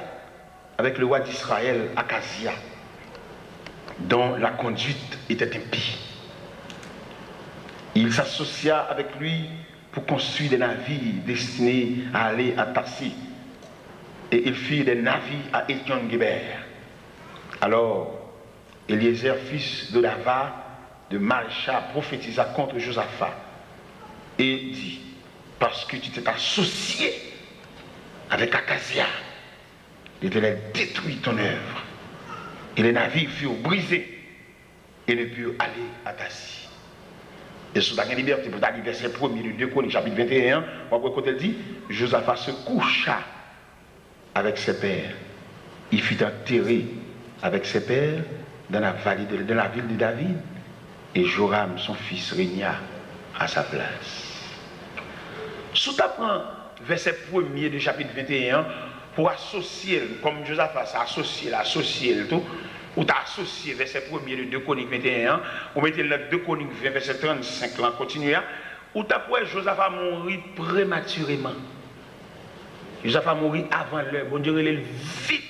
avec le roi d'Israël, Akazia, dont la conduite était impie. Il s'associa avec lui pour construire des navires destinés à aller à Tassi. Et il fit des navires à Étion-Guéber. Alors, Eliezer, fils de Dava, de Malcha, prophétisa contre Josaphat et dit, parce que tu t'es associé avec Akazia, l'Éternel détruit ton œuvre. Et les navires furent brisés et ne purent aller à Tassi. Et sous la liberté, pour aller verset 1er de 2 Chroniques, chapitre 21, on voit quand elle dit, Josaphat se coucha avec ses pères. Il fut enterré avec ses pères dans la vallée de la ville de David. Et Joram, son fils, régna à sa place. Sous t'apprends verset 1er du chapitre 21, pour associer, comme Josaphat s'est associé le tout, ou t'as associé verset 1er de 2 Chroniques 21, ou mettez le 2 Chroniques 20, verset 35, là, continuez, ou t'as pour Josaphat mourir prématurément. Josaphat mourir avant l'heure, bon Dieu, il est vite.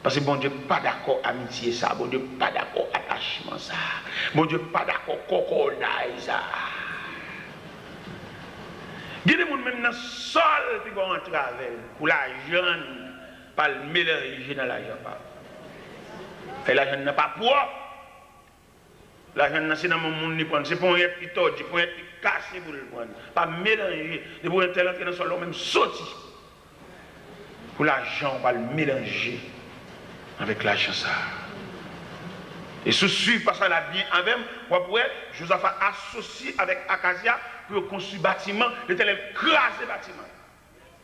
Parce que bon Dieu pas d'accord amitié ça, bon Dieu pas d'accord attachement ça, bon Dieu pas d'accord coconaille ça. Il y a des gens même dans le sol qui vont entrer avec pour la jeune, pas le mélanger dans l'argent. Et l'argent n'est pas propre. L'argent, c'est dans mon monde, c'est pour un être qui tordu, pour un être qui cassé pour le prendre. Pas mélanger. De pour un tel entrer dans son lot, même sorti. Pour l'argent, on va le mélanger avec l'argent ça. Et ce suivre parce qu'elle a bien avec moi, Joseph a associé avec Acacia pour construire bâtiment, il était écrasé bâtiment.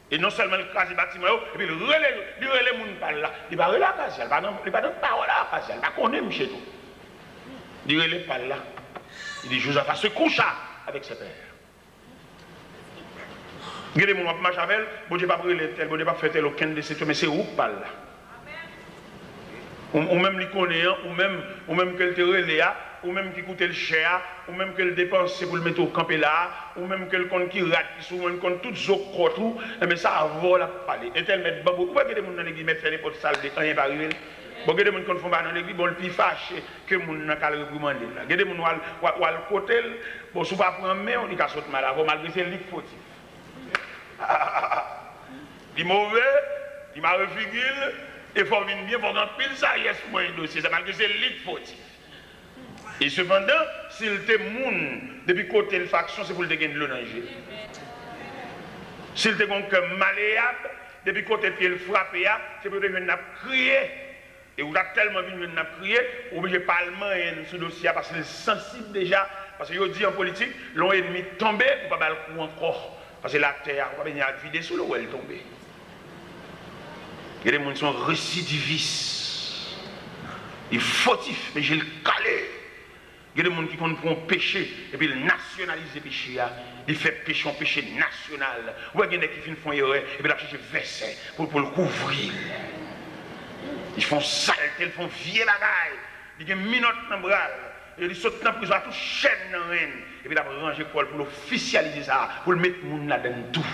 Et non seulement écraser bâtiment, et puis il relève les gens par là. Il va relèver Acacia, il ne va pas parole à Acacia, il va connaître chez nous. Il relève par là. Il dit Joseph se coucha avec ses pères. Regardez mon marche avec elle, bon Dieu pas brûler tel, bon Dieu pas faire tel aucun de ces trucs, mais c'est où par là. Ou même les connaît, ou même qu'elle te relève, ou même qui coûte le cher, ou même qu'elle dépense pour le mettre au camp là, ou même qu'elle compte qui rate, qui souvent compte tout ce qu'on mais ça va la parler. Et elle met bambou. Pourquoi que les gens dans l'église mettent faire n'importe sale de rien pas arriver? Pourquoi que les gens qui font dans l'église, bon le plus fâché que les gens n'a qu'à le réprimander là. Il y a des gens qui ont le côté, bon si vous pas prendre main, on dit qu'à sauter malade, malgré c'est lui fautif. Il est mauvais, il m'a refigé. Il faut venir bien, il faut remplir ça, il y a ce dossier, c'est malgré c'est lit fautif. Et cependant, s'il te moun, depuis côté de faction, c'est pour le gagner de l'onanger. S'il te gon comme malléable, depuis côté de le frapper, c'est pour le gagner de crier. Et vous avez tellement vu de crier, obligé parlement et ce dossier parce qu'il est sensible déjà. Parce que vous dit en politique, l'on ennemi tombé, pour pas le coup encore. Parce que la terre, on va venir vider sous l'eau, elle tombe. Il y a des gens qui sont récidivistes. Ils sont fautifs, mais j'ai le calé. Il y a des gens qui font péché, et puis ils nationalisent le péché. Ils font péché, un péché national. Ou il y a des gens qui font erreur, et puis ils cherchent verset pour le couvrir. Ils font saleté, ils font vieux bagaille. Ils ont minute dans le bras. Ils sautent dans la prison, tout chaîne dans la reine. Et puis ils ont rangé pour l'officialiser ça, pour le mettre là-dedans tout.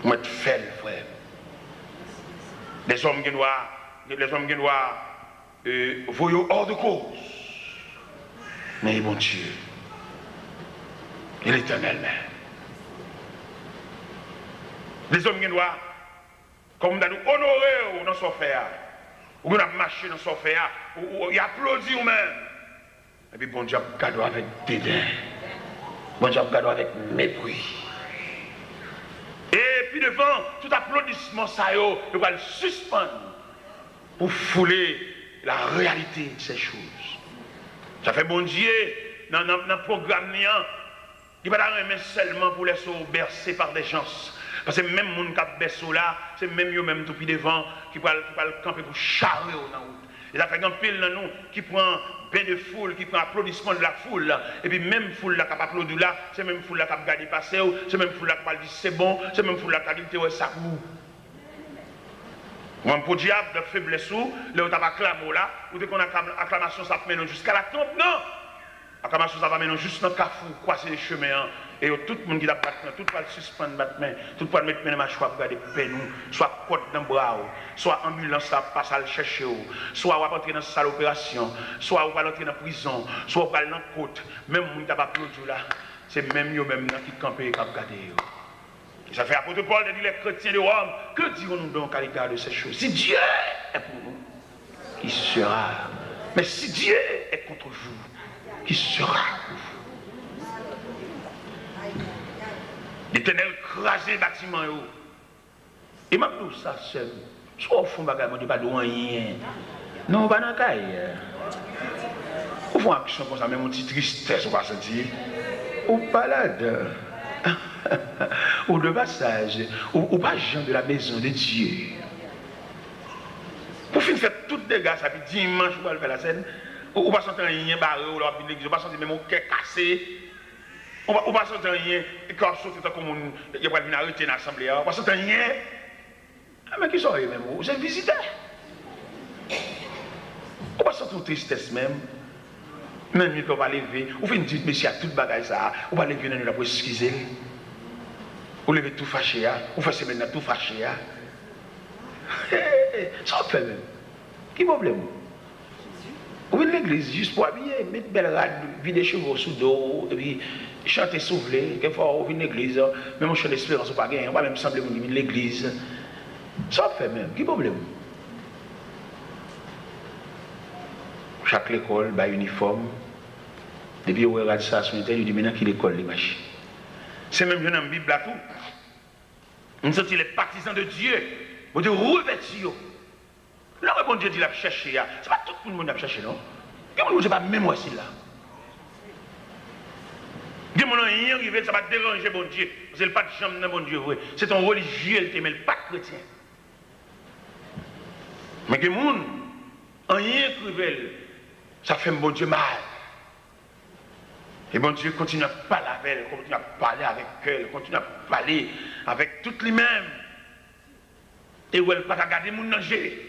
Pour mettre fait, frère. Les hommes qui doivent voyer hors de cause. Mais bon Dieu, et l'Éternel même. Les hommes qui doivent, comme nous honorer dans son fer, ou nous marcher dans son fer, ou applaudir nous-mêmes. Et puis bon Dieu, cadeau avec dédain. Bon Dieu, cadeau avec mépris. Et puis devant tout applaudissement, ça il va le suspendre pour fouler la réalité de ces choses. Ça fait bon Dieu, dans le programme, il ne va pas remettre seulement pour les sauts bercés par des gens. Parce que même les gens qui bercés là, c'est même eux-mêmes tout devant qui va le camper pour charrer dans la route. Et ça fait un pile dans nous qui prend bain de foule, qui prend applaudissement de la foule là. Et puis même foule là qui a applaudi là, c'est même foule là qui a regardé passer, c'est même foule là qui a dit c'est bon, c'est même foule là qui a dit ouais ça vous. Ou un pour diable de faiblesse ou, là où tu as acclamé là, ou dès qu'on a acclamation ça mène jusqu'à la tombe, non! Acclamation ça va mener juste dans le cafou, croiser les chemins. Et tout le monde qui a battu, tout le monde suspendre battre main, tout le monde mettre main dans ma choix pour garder peine, soit côte dans le bras, soit ambulance à passer à le chercher, soit on va entrer dans la salle d'opération, soit on va entrer dans la prison, soit on va aller dans la côte. Même les gens qui ont applaudi là, c'est même eux même qui campent et qui regardent. Ça fait apôtre Paul de dire les chrétiens de Rome, que dirons-nous donc à l'égard de ces choses? Si Dieu est pour nous, qui sera? Mais si Dieu est contre vous, qui sera pour vous? L'Éternel crasé le bâtiment. Et m'a dit ça seul. Soit au fond, on ne dit pas de rien. Non, on va dans la caille. On fait une action comme ça, même une petite tristesse, on va se dire. Ou balade. Ou de passage. Ou pas gens de la maison de Dieu. Pour finir faire tout dégâts, ça fait dimanche, on va faire la scène. Ou pas sentir rien barré, ou pas l'église, ou pas sentir même mon cœur cassé. On va sentir rien, et quand on sort comme il va venir arrêter dans l'assemblée, on va sentir rien. Ah, mais qui sont eux même? Vous êtes visiteurs. On va sentir une tristesse même. Même quand on va lever, on fait une petite monsieur à toute bagaille ça, on va lever dans nous pour excuser. On lève tout fâché, on fait semaine tout fâché. Ça fait même. Qui problème? On vient de l'église juste pour habiller, mettre belle rade, vider les cheveux sous dos, et puis chanter souffler. Quelquefois, on vient de l'église, même on chante l'espérance, on ne va pas même sembler qu'on vient de l'église. Ça fait même, quel problème? Chaque école a un uniforme. Depuis qu'on regarde ça sur Internet, il dit maintenant qu'il l'école les machines. C'est même dans la Bible là tout. Nous sommes les partisans de Dieu. Vous dites revêtir. Là où bon Dieu dit qu'il a cherché, ce n'est pas tout le monde qui a cherché, non? Comment vous ne pas même aussi là? Dis moi rien arrivé, ça va déranger bon Dieu. C'est le pas de chambre dans bon Dieu vrai. C'est ton religieux, mais le pas chrétien. Mais que monde, rien arrivé, ça fait bon Dieu mal. Et bon Dieu continue à parler avec elle, continue à parler avec elle, continue à parler avec toutes les mêmes. Et où elle ne peut pas garder mon danger.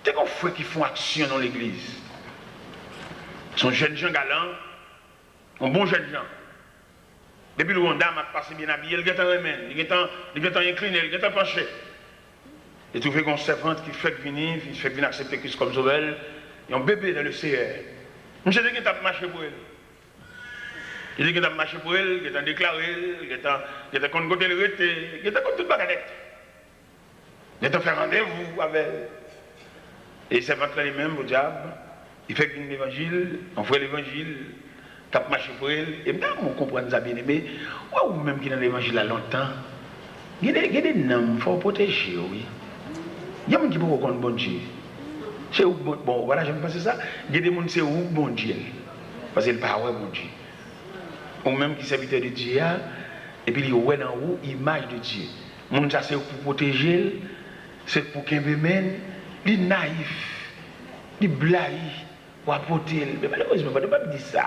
C'est qu'on fait qui font action dans l'église. Son jeune gens galants, un bon jeune gens. Depuis le Rwanda m'a passé bien habillé, il est en remède, il est en incliné, il est en penché. Et trouvé qu'on servante qui fait venir, il fait venir accepter Christ comme sauveur, et un bébé dans le CR. Je sais qu'il a marché pour elle. Il dit qu'il a marché pour elle, qu'il a déclaré, qu'il a contre le rété, qu'il a contre toute bagadette. Il a fait rendez-vous avec elle. Et c'est pas les mêmes au diable. Il fait venir l'évangile, on fait l'évangile, qui a marché pour elle. Et bien, on comprend ça bien aimé. Ou même qui est dans l'évangile là longtemps. Il y a des noms, il faut protéger, oui. Il y a des gens qui peuvent reconnaître bon Dieu. C'est où bon, voilà, j'aime pas ça. Il y a des gens qui c'est où bon Dieu. Parce qu'il parle bon Dieu. Ou même qui serviteur de Dieu, et puis il y a dans où image de Dieu. Mon ça c'est pour protéger, c'est pour qu'il mène, il est naïf, il est blague, pour apporter. Mais malheureusement, je ne peux pas dire ça.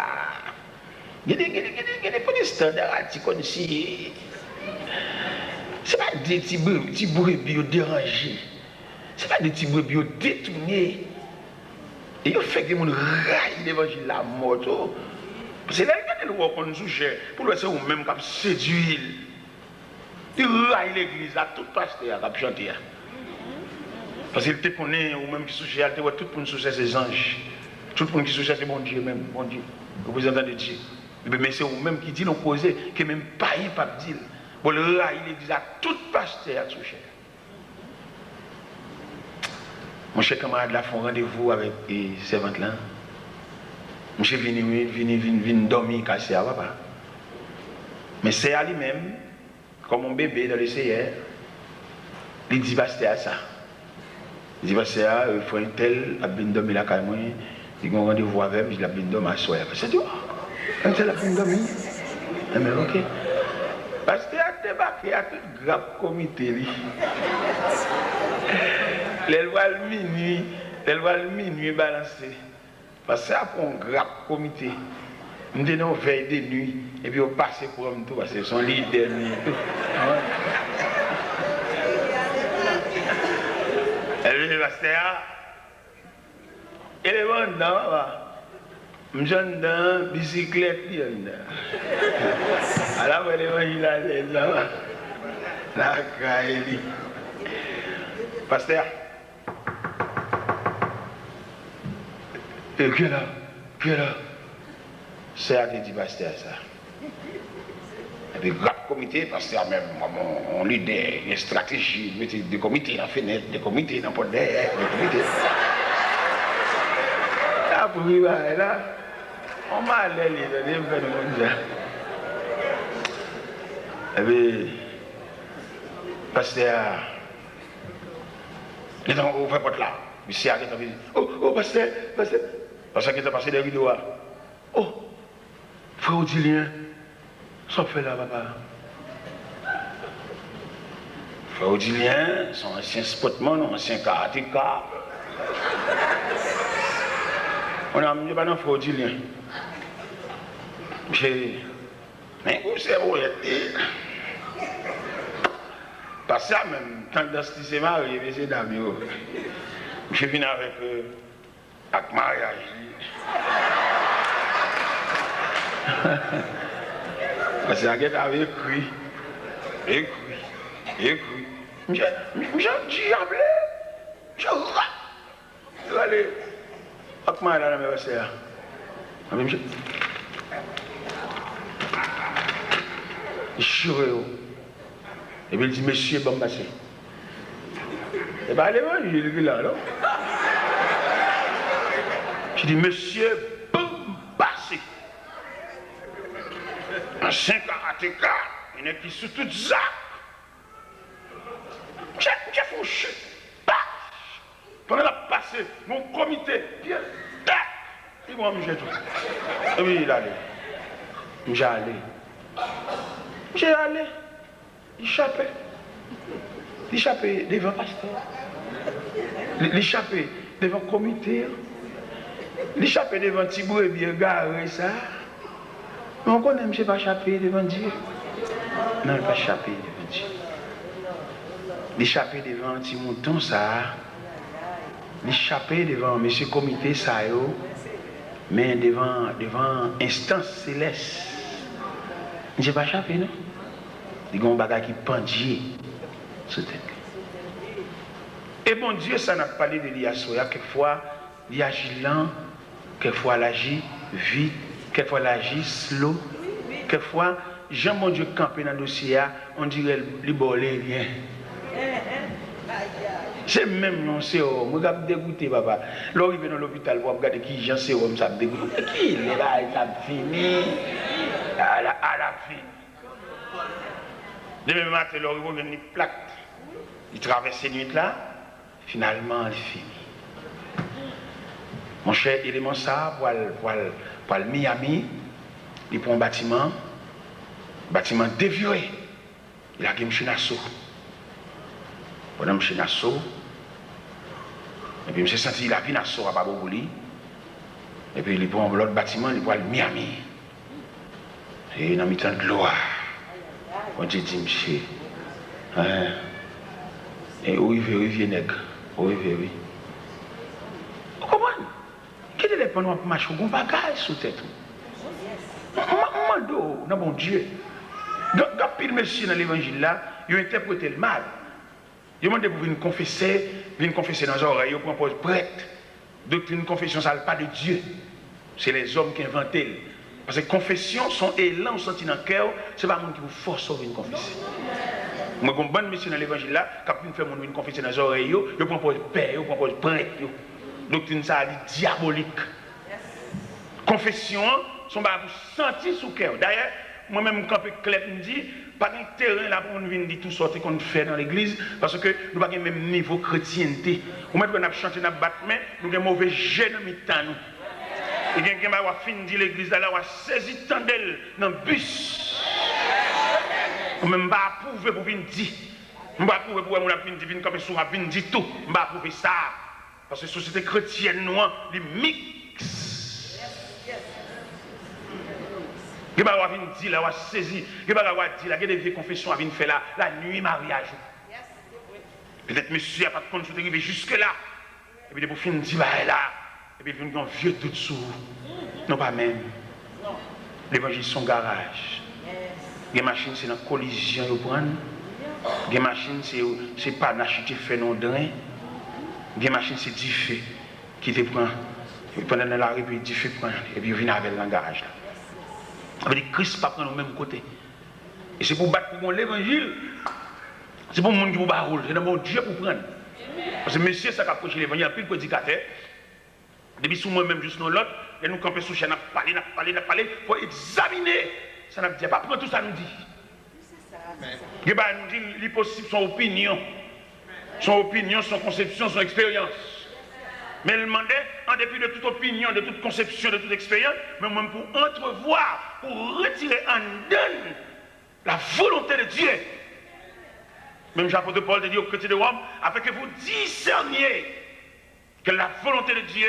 Il y a des protestants comme si. Ce n'est pas des petits brebis dérangés. Ce n'est pas des petits brebis détournés. Et il fait que les gens raillent l'évangile la mort. C'est là qu'il y a des lois qu'on nous sujet. Pour le c'est même qui séduit. Il raille l'église à tout pasteur qui a chanté. Parce qu'il te connaît, ou même qui sujet, tout le monde sujet c'est anges. Tout le monde qui sujet c'est bon Dieu même, bon Dieu. Représentant de Dieu. Mais c'est vous-même qui dit l'opposé, qui même pas y pas dire. Pour le raille l'église à tout pasteur à sujet. Mon cher camarade là font rendez-vous avec les servantes là. Monsieur vient dormir cassé à papa. Mais c'est à lui-même, comme un bébé dans le CR, il dit à ça. Il dit il faut un tel, il a bien dormi la caille, il a un rendez-vous avec lui, il a bien dormi à soir. C'est tout. Un tel a bien dormi. Mais ok. Parce qu'il a débarqué à tout grave comité. Elle voit le minuit balancé. Parce que c'est après un grave comité. Nous avons veille de nuit et puis on passe pour un tout parce que son leader. Elle est restée là. Elle est bonne dans je suis dans bicyclette. Alors elle est venue là. La caille. Pasteur. Et que là, c'est à dit pasteur ça. Et puis, grave comité, pasteur même, on leader, les stratégies, des comités dans la fenêtre, des comités dans le porte derrière, des comités. Là, pour y aller là, on m'a allé, il y a des monde. Et puis, pasteur, il est en haut, porte là. Il s'est arrêté, il dit, oh, pasteur. Parce qu'il est passé des vidéos. Oh, frère Odilien, ça fait là, papa. Frère Odilien, son ancien sportman, ancien karatéka. On a mis pas dans frère Odilien. Mais où c'est où parce que ça même, tant que c'est marié, c'est d'amis. Je viens avec mariage. Parce que la guette avait écrit. Je diable. Je rate. Allez. Avec mariage, la même sœur. Je suis. Et puis il dit, monsieur, bon, passé. C'est pas l'évangile qui là, non? Je dis, monsieur, boum, passé. Ancien karatéka, il y en a qui sous tout ça. J'ai fouché. Pendant la passé, mon comité, tac, ils vont me jeter. Et puis il allait. J'ai allé. Il échappait. Il échappait devant le pasteur. Il échappait devant le comité. Il échappait devant le petit brebis garé ça. Mais on connaît, je ne pas échapper devant Dieu. Non, il ne pas échapper devant Dieu. Il échappait devant un petit mouton ça. Il échappait devant M. Comité ça, mais devant instance céleste. Je ne pas échapper, non? Il y a un bagage qui pendit sur tête. Et bon Dieu, ça n'a pas parlé de l'Iasoya. Quelquefois, il agit lent, quelquefois, il agit vite, quelquefois, il agit slow. Quelquefois, Jean, mon Dieu, campé dans le dossier, on dirait le bolé rien. C'est même non sérum, je suis dégoûté, papa. Lorsque je vais dans l'hôpital pour regarder qui Jean sérum, ça me dégoûte. Qui est là, ça me finit. À la fin. Demain matin, lorsque je vais une plaque, il traverse cette nuit-là, finalement, il finit. Mon cher élément ça, pour le Miami, il prend un bâtiment dévié. Il a gagné un assaut. Pendant que je suis assaut, et puis je me suis senti la vie assaut à Babouli. Et puis il prend l'autre bâtiment, il prend le Miami. Et dans le temps de l'eau, on dit, monsieur, et où il veut, nègre, où il veut, oui. Vous comprenez? Quel est le plan pour marcher? On va gagner sous tête. Non, bon Dieu. Donc, pile monsieur dans l'évangile là, il a interprété le mal. Il demande pour venir confesser dans les oreilles, il propose prêtre. Doctrine confession, ça ne parle pas de Dieu. C'est les hommes qui inventent. Parce que confession, son élan senti dans le cœur, ce n'est pas le monde qui vous force à venir confesser. Moi, comme bonne mission dans l'évangile là, quand vous faites venir confesser dans les oreilles, il propose père, il propose prêtre. Doctrine, ça est diabolique. Confession, son va vous sentir sous le cœur. D'ailleurs, moi-même, quand Clef me dit, pas un terrain là pour nous venir dire tout sortir qu'on fait dans l'église, parce que nous n'avons pas le même niveau de chrétienté. Ou même quand nous chanté, nous battre, mais nous avons un mauvais jet dans nous. Et quelqu'un va finir de l'église là, on va saisir tandel dans le bus. Ou même pas approuver pour venir dire. Je ne vais pas approuver pour venir comme ça, venir dire tout. Je ne vais pas approuver ça. Parce que la société chrétienne, nous, les mix. Il va avoir dit là, saisi, il va avoir dit là, il y a des vieilles confessions à venir faire là, la nuit mariage. Peut-être monsieur n'a pas de compte, je suis arrivé jusque là. Et puis pour finir dit là, et puis il y a un vieux doute sur vous. Non pas même. L'évangile son garage. Les machines c'est dans la collision ils prennent. Les machines c'est pas n'acheter fait non drain. Les machines c'est du feu qui te prend. Pendant la rue puis du feu prend et puis il vient avec le garage là. Avec Christ pas prendre au même côté. Et c'est pour battre pour l'évangile. C'est pour le monde qui vous bat rôle. C'est dans mon Dieu pour prendre. Parce que monsieur, ça a approché l'évangile, il y a plus de prédicateurs. Depuis sous moi-même, juste nous l'autre, et nous camper sous chaîne, n'a parlé. Il faut examiner. Ça n'a pas prendre tout ça nous dit. Il nous dit l'impossible, son opinion. Son opinion, son conception, son expérience. Mais il demandait, en dépit de toute opinion, de toute conception, de toute expérience, mais même pour entrevoir, pour retirer en donne la volonté de Dieu. Même l'apôtre Paul dit aux chrétiens de Rome, afin que vous discerniez que la volonté de Dieu,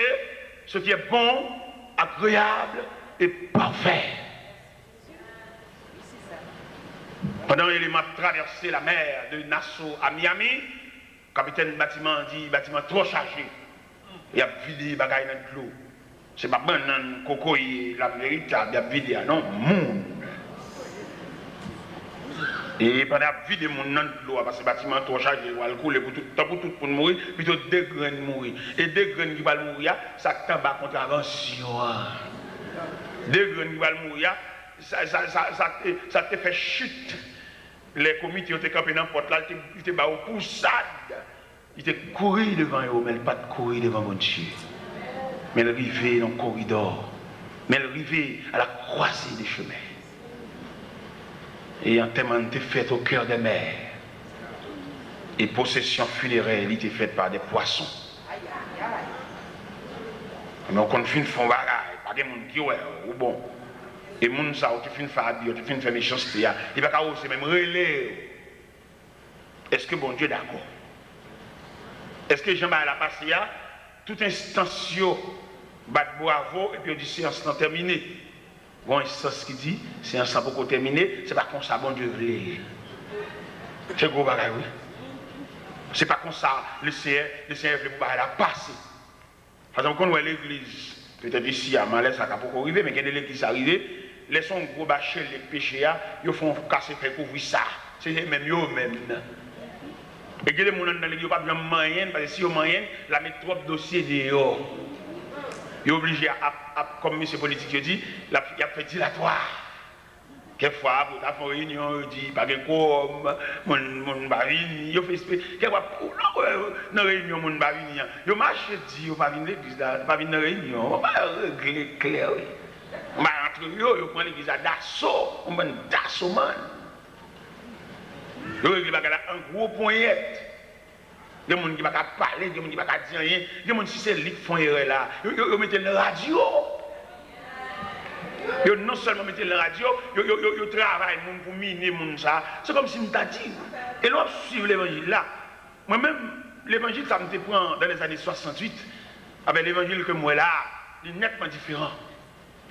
ce qui est bon, agréable et parfait. Pendant qu'il m'a traversé la mer de Nassau à Miami, le capitaine du bâtiment dit bâtiment trop chargé. Il a vidé les bagailles dans l'eau. Ce n'est pas bon, coco, la vérité, il a vidé, non, monde. Et pendant qu'il a vidé mon nom de l'eau, parce que le bâtiment trop chargé, il va couler pour tout pour mourir, plutôt deux graines mourir. Et deux graines qui vont mourir, ça tombe à contravention. Deux graines qui vont mourir, ça te fait chute. Les comités ont été campés dans la porte là, ils étaient au poussade. Il était couru devant eux, mais il pas de courir devant mon Dieu. Mais il arrivait dans le corridor. Mais il arrivait à la croisée des chemins. Et un témoin était fait au cœur des mers. Et possession funéraire, il était faite par des poissons. Mais on continue de faire bagaille, pas de monde qui ouais, ou bon. Et les gens qui font faire habiller, qui font faire méchanceté, il va pas aussi même relais. Est-ce que bon Dieu est d'accord? Est-ce que Jean-Baptiste a passé à toute instance bat bravo et puis on dit séance non terminée. Bon instance qui dit séance pas pour terminer, c'est pas comme ça bon Dieu veut. C'est gros bagaille oui. C'est pas comme ça le Seigneur veut pour la passer. Par exemple, quand on voit l'église, peut-être ici à Malais, ça n'a pas arrivé, mais quand l'église arrive, les son gros bâcher les péchés, ils font casser, faire couvrir ça. C'est même eux-mêmes. Et que les gens dans l'église, ils n'ont pas besoin de moyens, parce que si ils ont moyens, la mettre trop de dossiers dehors. Ils sont obligés, comme M. politique dit, il a fait dilatoire. Quelquefois, pour faire une réunion, il dit, pas de quoi, mon barine, il fait quelquefois, dans la réunion, mon barine, il marche, il dit, pas venir l'église, pas venir dans la réunion, on va régler clair. On va rentrer, il prend l'église d'assaut, on va d'assaut, man. Il règle un gros poignette. Il y a des gens qui ne peuvent pas parler, il y a des gens qui ne peuvent pas dire rien, il y a des gens qui c'est lui qui font erreur là, ils mettent la radio. Ils non seulement mettent la radio, ils travaillent pour miner ça. C'est comme si nous t'avons dit. Et nous suivons l'évangile là. Moi-même, l'évangile, ça me prend dans les années 68, avec l'évangile que moi là, il est nettement différent.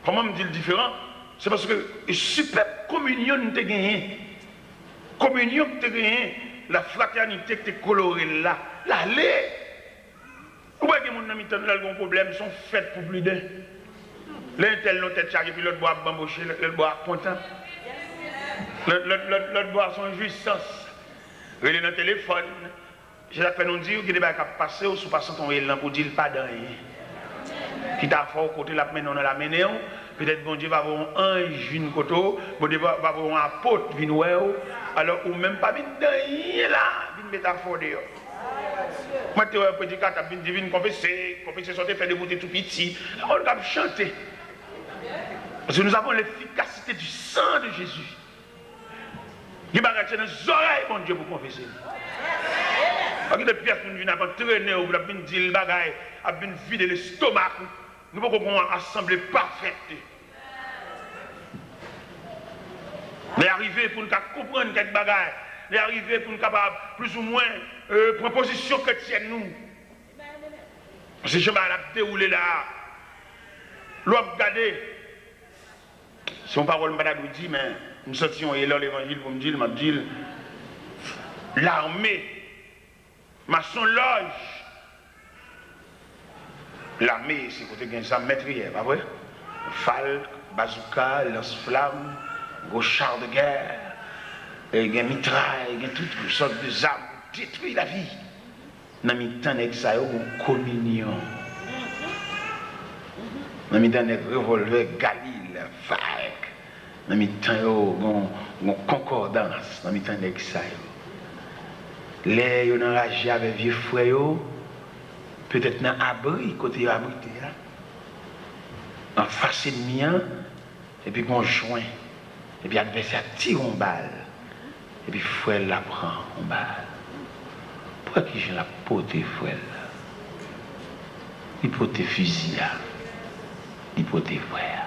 Comment me dit le différent? C'est parce que une super communion nous a gagné. Communion que tu as gagné, la fraternité que tu as colorée là, l'allée. Vous voyez que les gens qui ont un problème sont faits pour plus d'un. L'un tel l'autre tête chargée, puis l'autre boit bamboché, l'autre boit content. L'autre boit son jouissance. Il est dans le téléphone. J'ai fait nous dire qu'il est passé ou sous passant ton élan pour dire pas d'un rien. Qui t'a fait côté la main, on a la main. Peut-être bon Dieu va avoir un ange une côté, bon Dieu va avoir un apôtre vin alors ou même pas vin rien là, vin métaphore dehors. Moi tu as un prédicateur vin divine confesser sortir faire des bouteilles tout petit, on va chanter. Parce que nous avons l'efficacité du sang de Jésus. Il va rester dans les oreilles, mon Dieu, pour confesser. Parce que les pièces nous viennent à traîner, ou bien dire le bagaille, à bien vider l'estomac. Nous pouvons avoir une assemblée parfaite. Mais arriver pour nous comprendre quelques bagages, mais arriver pour nous capables plus ou moins proposition chrétienne nous. Parce que je vais dérouler là. L'homme regardez. Son parole madame dit, mais nous sortions et là l'évangile pour me dire, l'armée, maçon loge. L'armée, c'est côté gain ça maîtrière, pas vrai? Falque, bazooka, lance-flamme, gros char de guerre, il y a mitraille, il y a toutes sortes d'armes pour détruire la vie. Dans le temps avec ça, il y a une communion. Dans le temps avec revolver, Galil, Falque. Dans le temps, il y a une concordance. Dans le temps avec ça. Les gens ont enragé avec vieux frères. Peut-être dans l'abri, côté abrité là, en face de mien, et puis qu'on joint, et puis l'adversaire tire une balle, et puis frère la prend une balle. Pourquoi que j'ai la portée frère là? Il porte fusil là, il porte frère.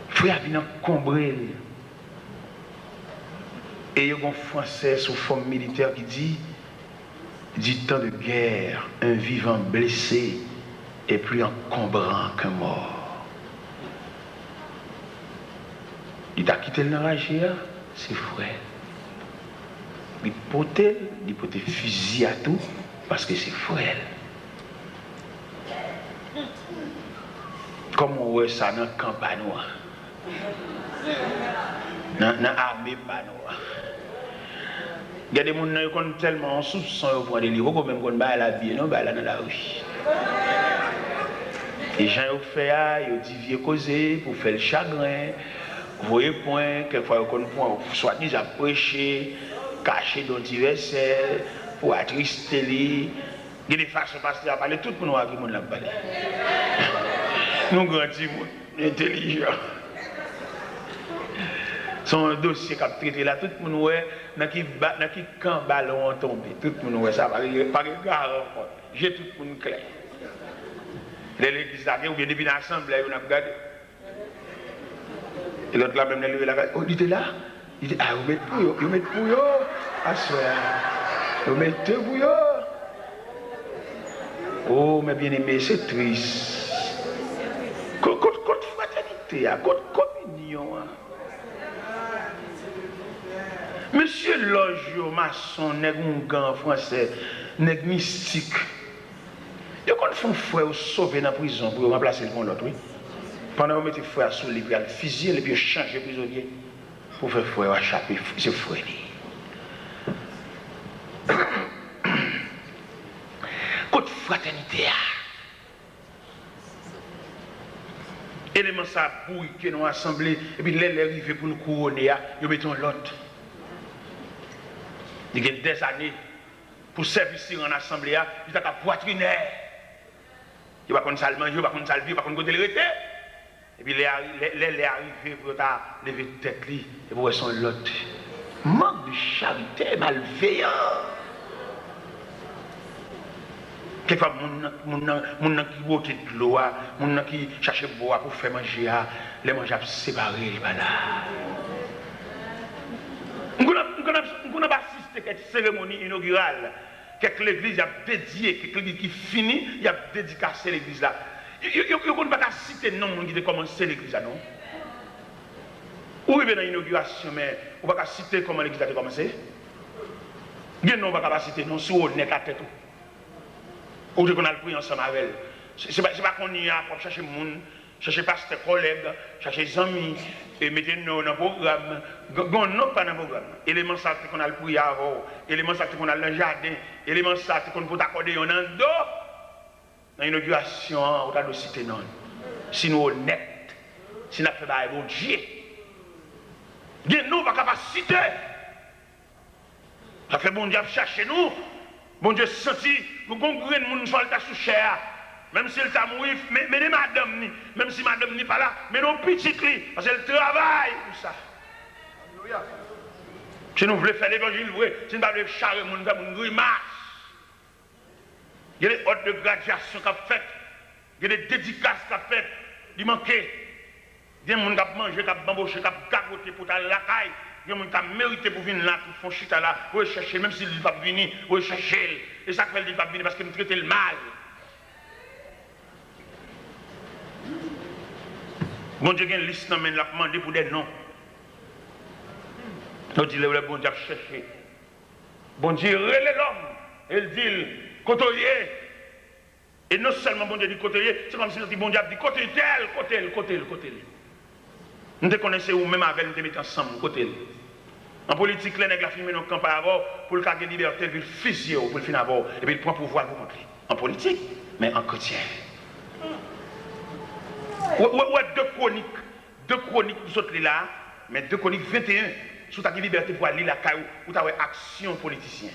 Frère vient combrer. Et il y a un Français sous forme militaire qui dit, du temps de guerre, un vivant blessé est plus encombrant qu'un mort. Il t'a quitté le nagé, c'est frère. Il porte fusil à tout parce que c'est frère. Comme on voit ça dans le camp banois, dans l'armée banois. Il y a des gens qui sont tellement soupçonnés pour des livres, comme même qu'on va à la vie, non, là dans la rue. Les gens ont fait, ils ont dit vieux causer pour faire le chagrin. Vous voyez, point, quelquefois, ils ont soit déjà prêché, cacher dans diversaires, pour attrister lui. Il y a des façons pasteur à parler, tout le monde a qui l'a parlé. Nous grands intelligents. Son dossier qui a traité là, tout le monde ouais, dans qui camp ballon ont tombé, tout le monde ouais, ça par regard encore. J'ai tout le monde clair. Les législateurs ou bien depuis l'assemblée, on a regardé. Et l'autre là même levé la oh, il était là. Il dit ah vous mettez pour yo, ah ça. Vous mettez pour yo. Oh mes bien-aimés, c'est triste. Côte fraternité, côte communion. Monsieur Logio, maçon, nèg un français, nèg mystique. Yo kon font frère sauver dans prison pour remplacer le l'autre, oui. Pendant que vous mettez frère sous les puis le fusiller et puis changer prisonnier pour faire frère échapper, c'est frère. Côte fraternité. Élément ça bouille que nous assemblés et puis les arrivés pour nous couronner, ils mettent l'autre. Il y a des années pour servir en assemblée, il y a des poitrinaires. Il va qu'on ça manger, il va qu'on ça vivre, il va qu'on côté le rete. Et puis les arrivés pour lever tête li et pour son l'autre. Manque de charité, malveillant. Quelquefois mon qui boit de l'eau, mon qui cherche boire pour faire manger, les manger séparés là. On n'a pas assisté à cette cérémonie inaugurale que l'église a dédiée, que l'église qui finit, il a dédicacé l'église là. On ne peut pas citer non qui a commencé l'église là, non? Ou il y a une inauguration, mais on ne peut pas citer comment l'église a commencé. Il y a non, on ne peut pas citer non, si on est à tête. Ou qu'on a le prix ensemble avec elle. Ce n'est pas qu'on y a pour chercher le monde. Cherchez pasteur collègues, cherchez amis, et mettez-nous dans le programme. Non, pas dans le programme. Élément ça qu'on a le prier avant, élément ça qu'on a le jardin, élément ça qu'on peut accorder un an d'eau. Dans l'inauguration, on a le cité non. Si nous sommes honnêtes, si nous avons fait bon Dieu, nous n'avons pas capacité. Ça fait bon Dieu chercher nous. Bon Dieu senti, vous comprenez, nous sommes sous chair. Même si elle t'a mouru, mais madame, même si madame n'est pas là, mais non petit parce qu'elle travaille pour ça. Si nous voulons faire l'évangile vrai, si nous ne voulons pas charrer mon faire une grimace. Il y a des ordres de graduation qu'a fait, il y a des dédicaces qu'a fait, il manquait. Il y a des gens qui ont mangé, qui ont bamboché, qui ont gagoté pour aller à la caille. Il y a des gens qui ont mérité pour venir là, pour faire chita là, pour chercher, même s'il ne va pas venir, pour chercher. Et ça fait qu'il ne va pas venir parce qu'il nous traite le mal. Bon Dieu a une liste dans l'a demandé pour des noms. On dit le bon Dieu a cherché. Bon Dieu relève l'homme. Il dit côtoyer. Et non seulement bon Dieu dit côtoyer, c'est comme si bon Dieu a dit côté tel, côté. Nous te connaissons ou même avec nous te mettons ensemble, côté. En politique, les nègres filment nos campagnes avant pour le cas de liberté, puis le fusiller pour le finir avant, et puis il prend pouvoir pour montrer. En politique, mais en chrétien. Ouais, deux chroniques vous autres là, mais deux chroniques 21 sous ta liberté pour aller la caillou ou ta action politicien.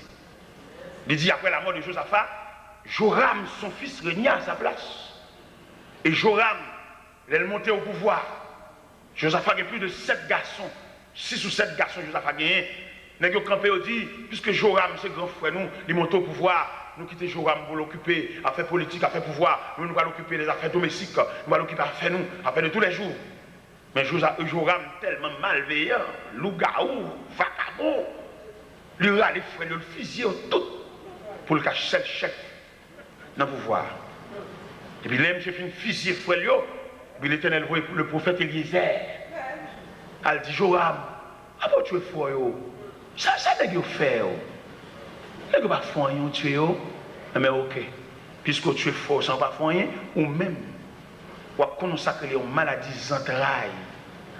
Il dit après la mort de Josaphat, Joram, son fils, régna à sa place. Et Joram, il est monté au pouvoir. Josaphat a plus de 7 garçons, 6 ou 7 garçons, Josaphat a gagné. Nous avons campé au dit, puisque Joram, c'est grand frère, nous, il monte au pouvoir. Nous quittons Joram pour l'occuper, à faire politique, à faire pouvoir. Nous allons l'occuper des affaires domestiques. Nous allons l'occuper à faire nous, à faire de tous les jours. Mais Joram tellement malveillant, loup-garou, vagabond, lui a les frères, le fusil tout pour le cacher le chef dans le pouvoir. Et puis là, j'ai fait une fusil frère, puis l'Éternel voit le prophète Eliezer. Elle dit Joram, ah bon tu es fort, ça n'est pas fait. Ne pas faire rien, tu es mais ok. Puisque tu es fort sans pas faire rien, ou même, ou à consacrer aux maladies entrailles,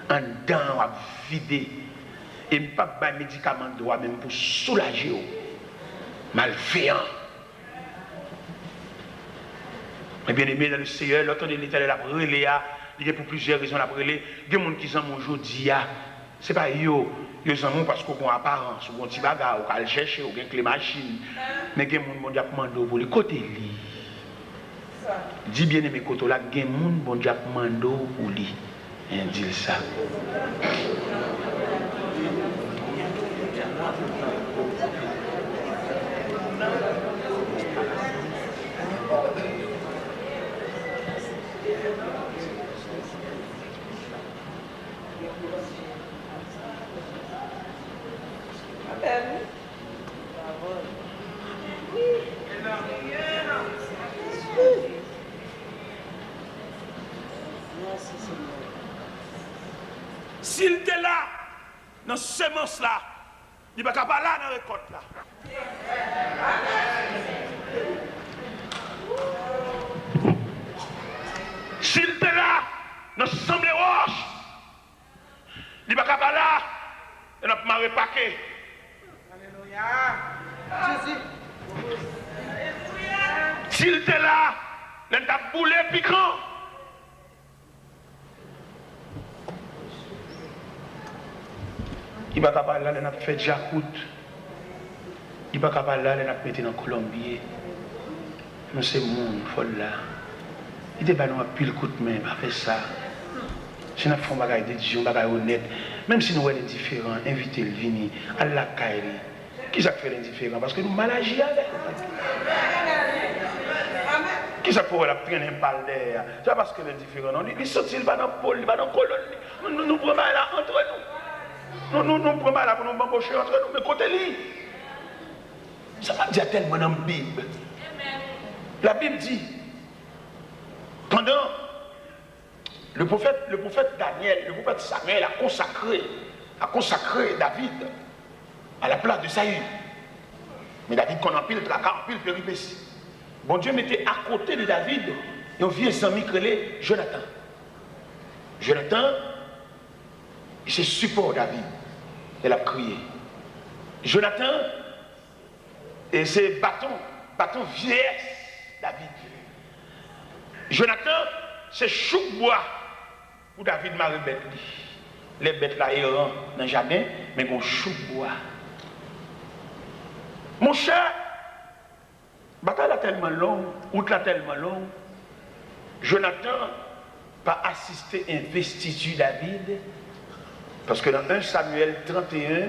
en dents, à vider, et pas de médicaments de même pour soulager, malveillant. Mais bien aimé dans le Seigneur, l'autre de l'Éternel a brûlé, il y a pour plusieurs raisons à brûler. Il y a des gens qui sont aujourd'hui, ce n'est pas eux Yo sans parce qu'on a apparence, ou un petit bagarre, ou qu'on chercher, ou qu'on les machines. Mais il y a des gens qui ont demandé pour le côté li. Dis bien aimé côté là, il y a des gens qui ont demandé pour lui. Et dit ça. S'il était là, dans ce semence-là, il ne va pas là dans la récolte là. S'il était là, dans ce semble roche, il ne va pas là, il n'a pas repaqué. Alléluia. S'il était là, il n'a boulé piquant. Il ne va pas là, il n'a fait jacout. Il ne va pas là, il n'a mis dans Colombier. Nous c'est monde folle là. Il ne va pas pile coup de main, il va faire ça. Si nous faisons des bagages d'édition, des bagages honnêtes, même si nous sommes indifférents, invitez le venir à la caille. Qui ça fait l'indifférent? Parce que nous mal agis avec. Qui ça pour la traîner un pal d'air? C'est parce que l'indifférent, non, il sortit, il va dans le pôle, il va dans la colonne. Nous prenons là entre nous. Nous prenons là pour nous embaucher entre nous, mais côté lui. Ça va dire tellement dans la Bible. La Bible dit, pendant le prophète Daniel, le prophète Samuel a consacré David à la place de Saül. Mais David qu'on empile, tracas, empile, péripéties. Bon Dieu mettait à côté de David un vieux ami créé Jonathan. Jonathan, c'est support David. Elle a crié. Jonathan, et c'est bâton vieillesse David. Jonathan, c'est chou-bois pour David marie bête. Les bêtes là errant dans le jardin, mais qu'on chou-bois. Mon cher, bataille là tellement longue, route là tellement longue, Jonathan pas assisté à investiture David, parce que dans 1 Samuel 31,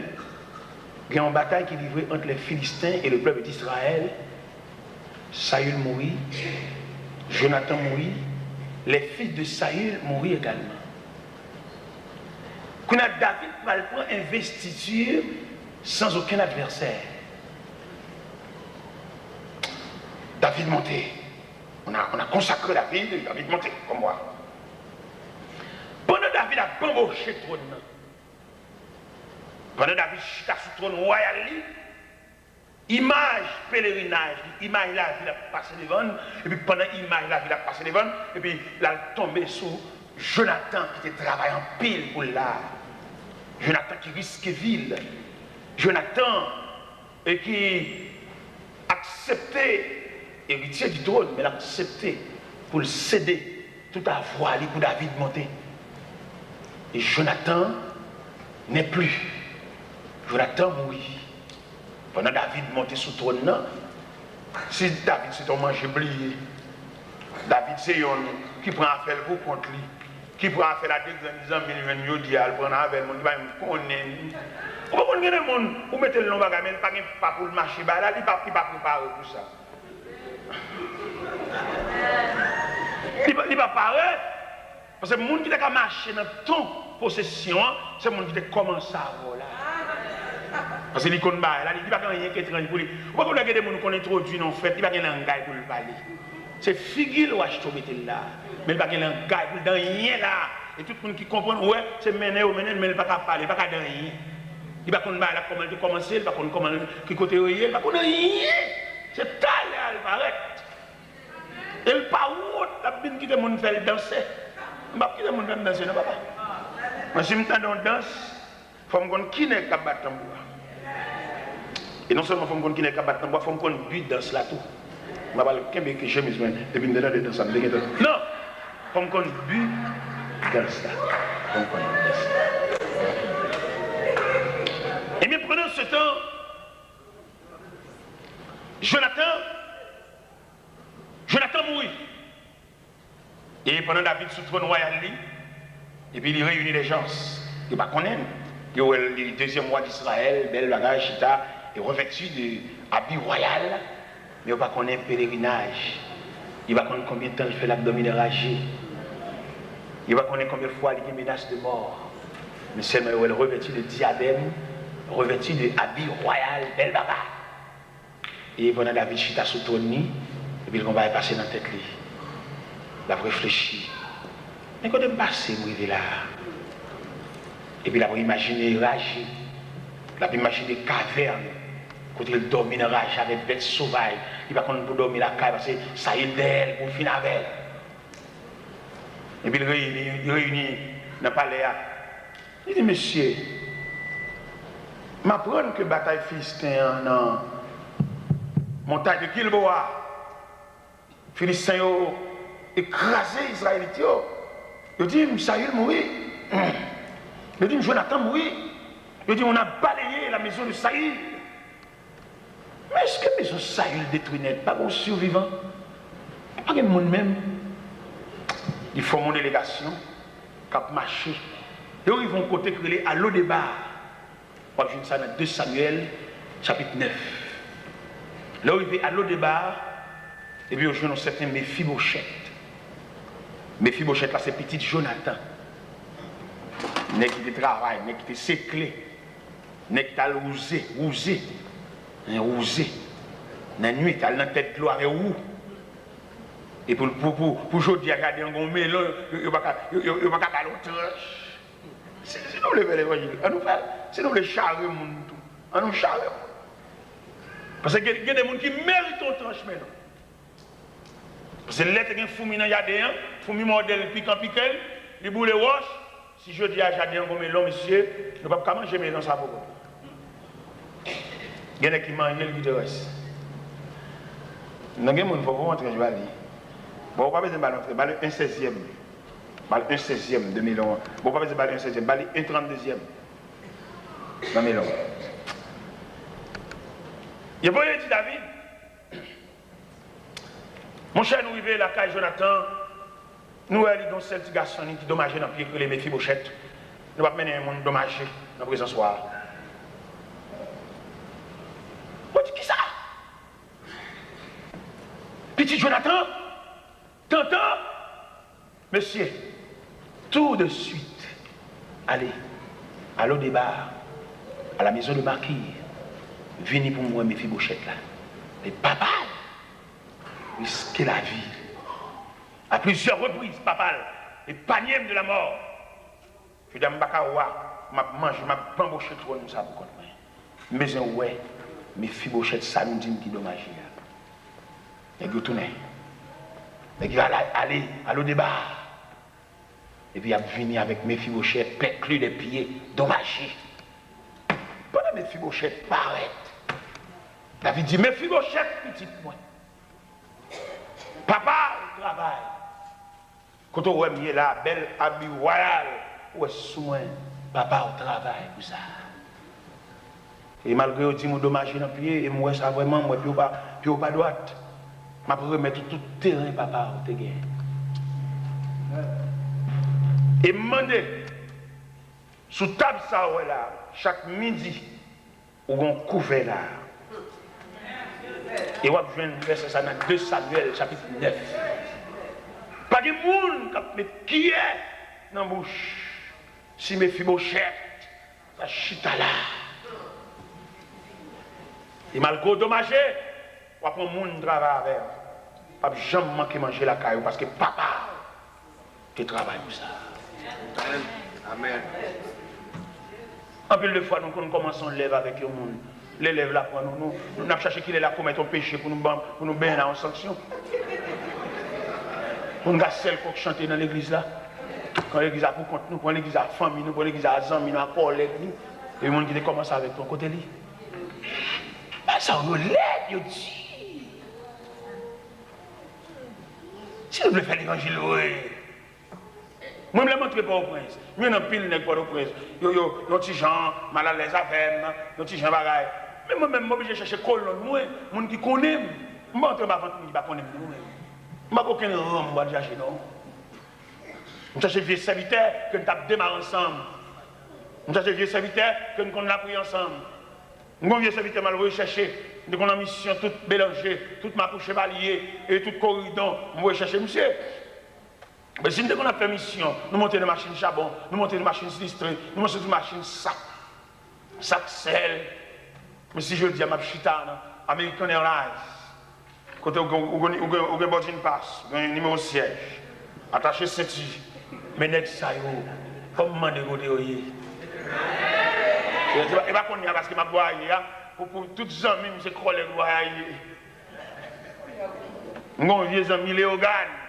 il y a une bataille qui est livrée entre les Philistins et le peuple d'Israël. Saül mourit, Jonathan mourit, les fils de Saül mourirent également. Quand David va prendre investiture sans aucun adversaire. David monté. On a consacré David monté, comme moi. Pendant David a bamboché le trône. Pendant David a sous le trône royal, image pèlerinage, image la ville a passé devant, et puis pendant l'image la ville a passé devant, et puis il a tombé sur Jonathan qui était travaillant en pile pour là. Jonathan qui risque ville. Jonathan et qui acceptait héritier du trône, mais l'accepter pour le céder tout à voile pour David monter. Et Jonathan n'est plus. Jonathan mourit. Pendant David monté sous le trône, si David c'est un manger oublié, David c'est un qui prend affaire pour contre lui, qui prend affaire la dégrandisant, mais il dit à prendre affaire, il va me connaître. Pourquoi on a des gens qui mettent le nom de la mais pas pour le marché, là, il n'est pas préparé pour ça. Il n'est pas préparé, parce que les gens qui ont marché dans ton possession, c'est les gens qui ont commencé à voler. Parce que les gens qui ont pas rien qui est étrange pour lui. Pourquoi on a des gens qui ont introduit dans le fait, il n'y a pas de langage pour le parler. C'est figure ou acheter là. Mais il n'y a pas de langage pour le rien là. Et tout le monde qui comprend, ouais, c'est mené ou mené, mais il n'y a pas de parler, il n'y a pas de rien. Il n'y a pas de comment il commencer, il n'y a pas de comment qui côté il n'y a pas de rien. C'est talé à paraître. Et le pas où la bine qui te monde fait danser. Je ne sais pas qui te monde danser, non papa. Moi si je me danse, il faut que je qui n'est qu'à battre tambour. Et non seulement il faut que je qui n'est qu'à battre tambour, il faut que je butte danse là tout. Je ne sais pas que j'aime depuis une dernière danse. Non, il faut que je butte danse là. ce temps, Jonathan mourit. Et pendant David sous trône royal, et puis il réunit les gens. Il va connaître. Il est le deuxième roi d'Israël, bel bagage, chita, et revêtu d'habits royal, mais il va connaître pèlerinage. Il va connaître combien de temps il fait l'abdominérage. Il va connaître combien de fois il y a des menaces de mort. Mais seulement il est revêtu de diadème, revêtu d'habits royal, bel bagage. Et pendant David chita sous trône, et puis le combat est passé dans la tête. Il a réfléchi. Mais quand il est passé, il est là. Et puis il a imaginé rage. Il a imaginé caverne. Quand il dormit dans rage avec bêtes sauvages. Il va pour dormir la caille parce que ça y est d'elle pour finir avec elle. Et puis il réunit dans le palais. Il dit, monsieur, m'apprendre que bataille Philistin dans montagne de Gilboa, Philistins ont écrasé Israélite. Il dit, Saül mourit. Il dit, Jonathan mourit. Il dit, on a balayé la maison de Saül. Mais est-ce que la maison de Saül détruit net? Pas bon survivant. Pas de monde même. Ils font une délégation, cap marché. Et ils vont côté créé à l'eau débat. On va voir ça dans 2 Samuel, chapitre 9. Là où il va à l'eau débat, et puis on joue un certain Mephibosheth. Mephibosheth, là, c'est petit Jonathan. N'est qui travaille, n'est qui séclé, n'est qui t'a rousé. Dans la nuit, t'as dans la tête de l'eau avec où. Et pour aujourd'hui, regarder un bon melon, il n'y a pas qu'à l'autre. C'est nous les l'évangile. C'est nous les charrer, on nous charrer. Parce qu'il y a des gens qui méritent un tranche maintenant. Parce que l'être qui est fou, il y a des gens, fou, modèle, piquant, les boules roches. Si je dis à Jadin, comme l'homme, monsieur, ne pas manger melon ça pour vous. Il y a des gens qui mangent le guide reste. Il y a des gens qui vont rentrer, je vais aller. Bon, on va pas besoin de balle 1/16e. Balle 1/16e de melon. Bon, on va pas besoin de balle 1/16e, balle 1/32e. Dans melon. Il y a pas dit David. Mon cher, nous arrivons à la caille Jonathan. Nous allons dans cette garçon qui dommage dans le pied que les Mephibosheth. Nous allons mener un monde dommagé dans la présence soir. On dit qui ça? Petit Jonathan? T'entends? Monsieur, tout de suite, allez, à l'eau débat, à la maison de marquis, venez pour moi, Mephibosheth là. Et papa, risquer la vie. À plusieurs reprises, papa, les paniers de la mort. Je dis à Mbakawa, m'a mangé, m'a bamboché trop, nous ça pour contre moi. Mais ouais, Mephibosheth, ça nous dit qui est dommage. Et vous tournez. Et il va aller à l'eau débat. Et puis il va venir avec Mephibosheth, péclu des pieds, dommagé. Pendant Mephibosheth paraît. David dit, Mephibosheth, petit point. Papa, il travaille. Quand on voit là, belle habit royal, où est soin, papa, au travail, pour ça. Et malgré que je dis, je dommage dans le pied, et moi, ça vraiment, moi, puis au pas droite. Je vais remettre tout le terrain, papa, au terrain. Et demander, sous table, ça, là, chaque midi, où on couvert là. Et on va jouer ça dans 2 Samuel, chapitre 9. Pas de monde qui est dans la bouche. Si Mephibosheth, ça chita là. Et malgré dommagé, on va prendre monde travail avec. Pas jamais manquer manger la caillou parce que papa qui travaille pour ça. Amen. En plus de fois, nous commençons à lever avec le monde. L'élève là pour nous avons cherché qu'il est là pour mettre un péché pour nous baigner en sanction. Pour nous celle qui chanter dans l'église là. Quand l'église a pour compte nous, quand l'église a famille, nous, quand l'église a amis, nous, à collègue nous. Et le monde qui commence avec ton côté là. Ben ça on l'aide, il dit. Si vous voulez faire l'évangile, oui. Moi, je me montre pas au prince. Je suis pile nèg pas au prince. Yo, petit gens, mal à l'aise avec moi, yo petit gens bagaille. Mais moi-même, je obligé chercher colon, moi, moun qui connaît. Je ne vais pas vendre, je ne vais pas connaître. Je n'ai aucun rang, je chercher, non. Je cherche vieux serviteurs que nous avons démarré ensemble. Je cherche vieux serviteurs que nous avons pris ensemble. Nous avons vieux serviteurs mal recherché. Nous avons une mission toute mélangée, toute ma couche chevalier et tout corridor. Nous rechercher, monsieur. Mais si nous avons fait mission, nous montons des machines charbon, nous montons des machines sinistrées, nous montons des machines sac sel. Mais si je dis à ma chita, American Airlines, quand vous avez un boarding pass, un numéro de siège, attaché ceinture, mais n'est ça, comme demander côté oyer. Et pas qu'on y a parce que ma boire pour tous les amis, c'est collègue boire. Mon vieux ami Léogane.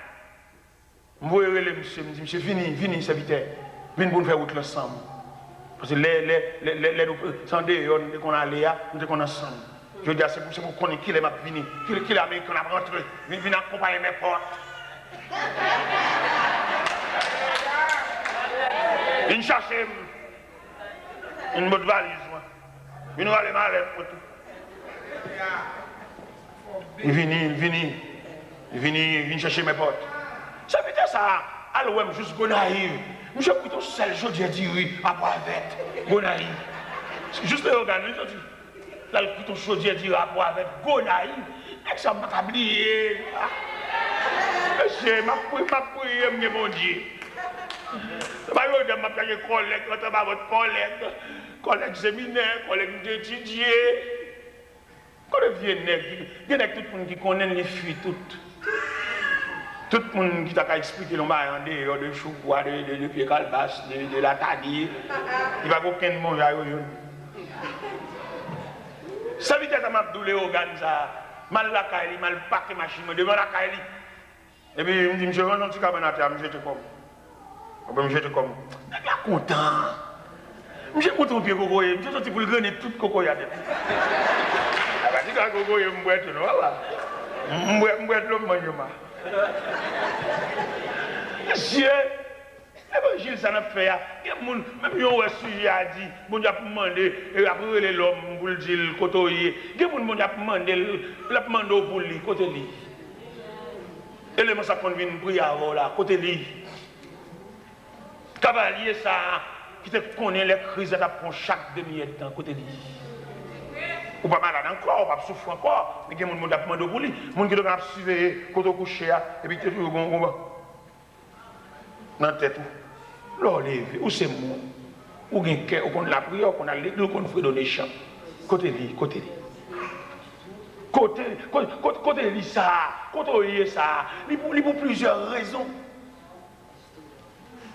Je vais monsieur, je dis, venez, serviteur, venez pour nous faire route ensemble. Parce que les sans dehors, qu'on a là, nous sommes ensemble. Je dis, c'est pour qu'on ait qui les m'a venu, qui les Américains a rentré, venez accompagner mes portes. Venez chercher une bonne valise, venez aller mal pour tout. Venez chercher mes portes. Ça veut dire ça, alors je suis naïf. Je suis plutôt seul, je dis oui, à boire avec, gonaïve. Juste le organe, je dis, là, plutôt je dis à boire avec, gonaïve. Et ça m'a oublié. Monsieur, ma prière, mon Dieu. Je m'a payé collègue, quand on va votre collègue séminaire, collègue d'étudier. Quand on vient, il y a tout le monde qui connaît les fuites toutes. Tout le monde qui t'a expliqué le mal en dehors de chou-bois, de pied calebasse, de la tadie, il va aucun monde à eux. Ça veut dire que m'a doulé organes ça, mal la caille, mal paquet machine, devant la caille. Et puis il me dit, monsieur, on a un petit cabinet, je te comme. Je te comme. Je suis content. Je suis content de coco, je suis sorti pour le gagner tout coco. Ah bah, si tu as coco, je me bois tout, voilà. Je me bois tout le monde. Monsieur, l'évangile, ça n'a fait. Même si on a sujet à dire, on a demandé, et après l'homme, pour le dire, le côté, il y a des gens qui ont demandé pour lui, côté lui. Et les gens qui ont venir prier là, côté lui. Cavalier, ça, qui te connaît les crises, ça prend chaque demi-temps, côté lui. Ou pas malade encore, ou pas souffrir encore, mais il y a des gens qui ont demandé pour lui. Les gens qui doivent suivre, quand on couche, et puis tu es toujours dans la tête. Là, levé, ou c'est moi, ou il y a la prière, ou a l'église, ou fait donner champ. Côté lui, côté lui. Côté lui, ça, côté lui, ça, il pour plusieurs raisons.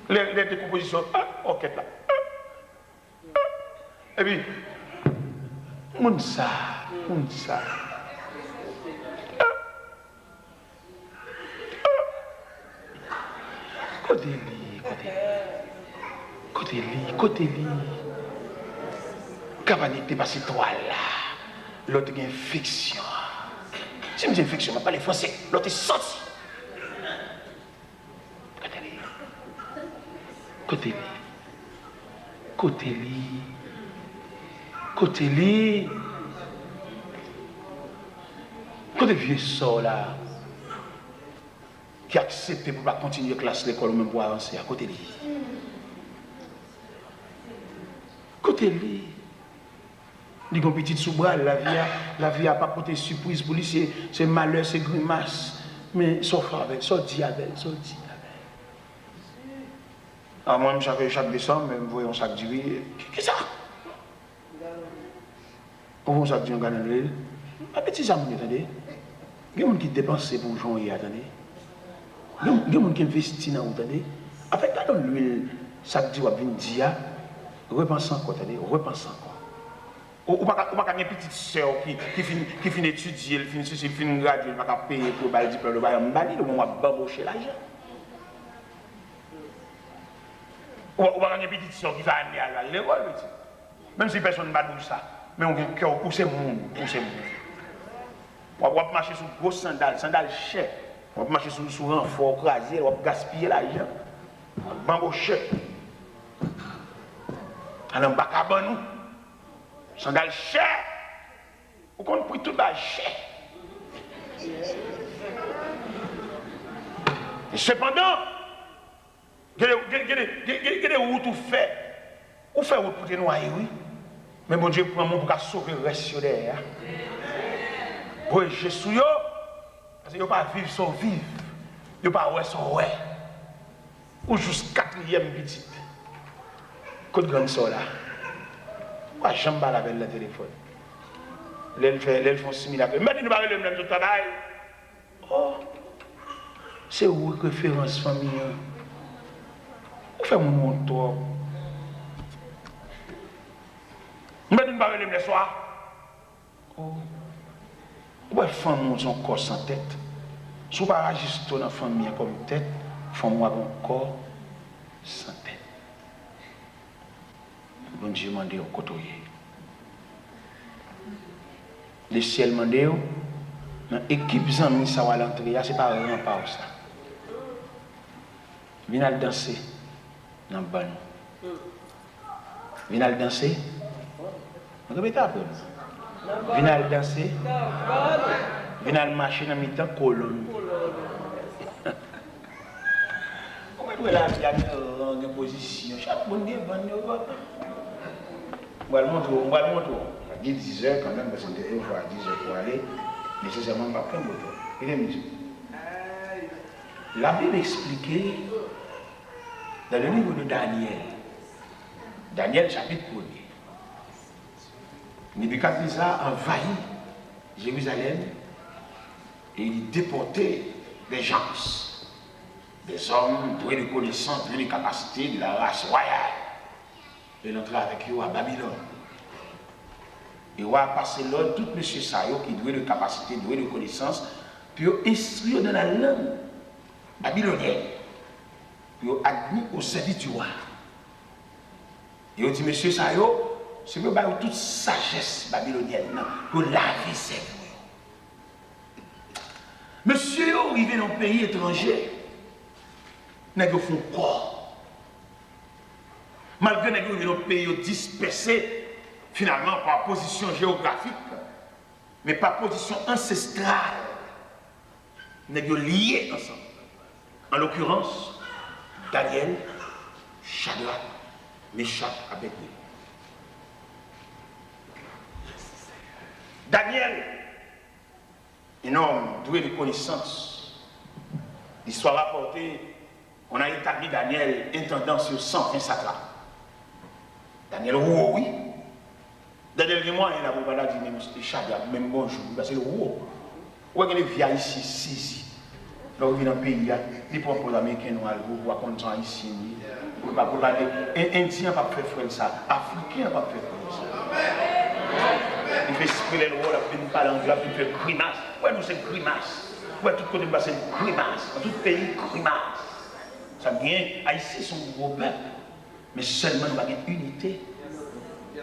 Les décompositions, ok là. Et puis, moun ça. Côté lui. Cavani dépassé toi là. L'autre a une fiction. Si je dis fiction, je ne parle pas français. L'autre est sorti. Côté lui. Côté vieux sort là. Qui a accepté pour ne pas continuer la classe l'école ou même pour avancer à côté de lui. Côté de lui, il y a une petite sous-bras, la vie n'a pas porté surprise pour lui, c'est malheur, c'est grimace. Mais sauf avec, sauf diable. Alors moi, chaque décembre, je vois un sac de riz. Qu'est-ce que ça? On voit un sac de riz, un petit amour, attendez. Il y a des gens qui dépensent pour jouer, attendez. Il y a des gens qui investissent dans attendez. Avec l'huile, sac de riz, repense encore, attendez, repense encore. Ou pas une petite soeur qui finit d'étudier, elle finit de graduer, elle va payer pour le diplôme, elle va bamboucher l'argent. Ou pas une petite soeur qui va aller à l'école, même si personne ne va dire ça, mais on a un cœur pour ces monde. On va marcher sur gros sandales chers, on va marcher sur un renfort crasé, on va gaspiller l'argent. bamboché. Alors, on nous. Sandal cher. Ou qu'on peut tout bas cher. Et cependant, regardez où tout fait. Où fait où pour te noyer, oui. Mais bon Dieu prend mon pour sauver le reste derrière. Pour Jésus, parce que vous ne pas vivre sans vivre. Vous ne pas ouais sans ouais. Ou juste quatrième petite. Côte grande soeur là. Moi, j'aime pas avec le téléphone. L'elle font 6 000 appels. Mais tu ne vas pas le même travail. Oh, c'est où référence famille? Où fait mon montour? Mais tu ne vas pas le même soir. Oh, où est femme son corps sans tête? Si vous ne pas juste dans la famille comme tête, femme moi un corps sans tête. Bon Dieu m'a dit au côté. Le ciel m'a dit, dans l'équipe Zami, ça va l'entrée, c'est pas vraiment pas ça. Viens danser dans le ban. Viens danser. On peut pas viens danser. Viens marcher dans le temps colonne. Comment la vie a une position? Chaque bon Dieu, bon Dieu. On va le montrer. Il y a 10 heures quand même, parce qu'on devait voir 10 heures pour aller, nécessairement pas prendre moto. La Bible expliquait dans le livre de Daniel, Daniel chapitre 1er, Nebuchadnezzar envahit Jérusalem et il déportait des gens, des hommes doués de connaissances, doués de capacités de la race royale. Et il entrait avec eux à Babylone. Et on va passer l'ordre, tout M. Sayo qui doué de capacité, doué de connaissance, puis instruire dans la langue babylonienne, puis admis au service du roi. Et on dit, M. Sayo, c'est que toute sagesse babylonienne pour laver ses voix. Monsieur arrivé dans un pays étranger, n'a que font corps. Malgré que dans un pays dispersé, finalement par position géographique, mais par position ancestrale, nous sommes liés ensemble. En l'occurrence, Daniel, Shadrach, Meshach, Abednego. Daniel, un homme doué de connaissances. L'histoire rapportée, on a établi Daniel intendant sur 120 satrapes. Daniel Rouo, oui. Daniel Guémois, il a pas dit même Shadrach, même bonjour, parce que le Rouo. Où est-ce que les vieilles ici? Là où il vient dans le pays, les propres Américains ou à contre ici. Pour parler, Indien pas faire frère ça, Africain pas faire frère ça. Il fait exprimer le rôle, il parle anglais, il fait grimace. Ouais, nous c'est grimace. Ouais, tout côté c'est grimace. Dans tout pays, grimace. Ça vient, Haïti sont gros peuple, mais seulement nous avons une unité.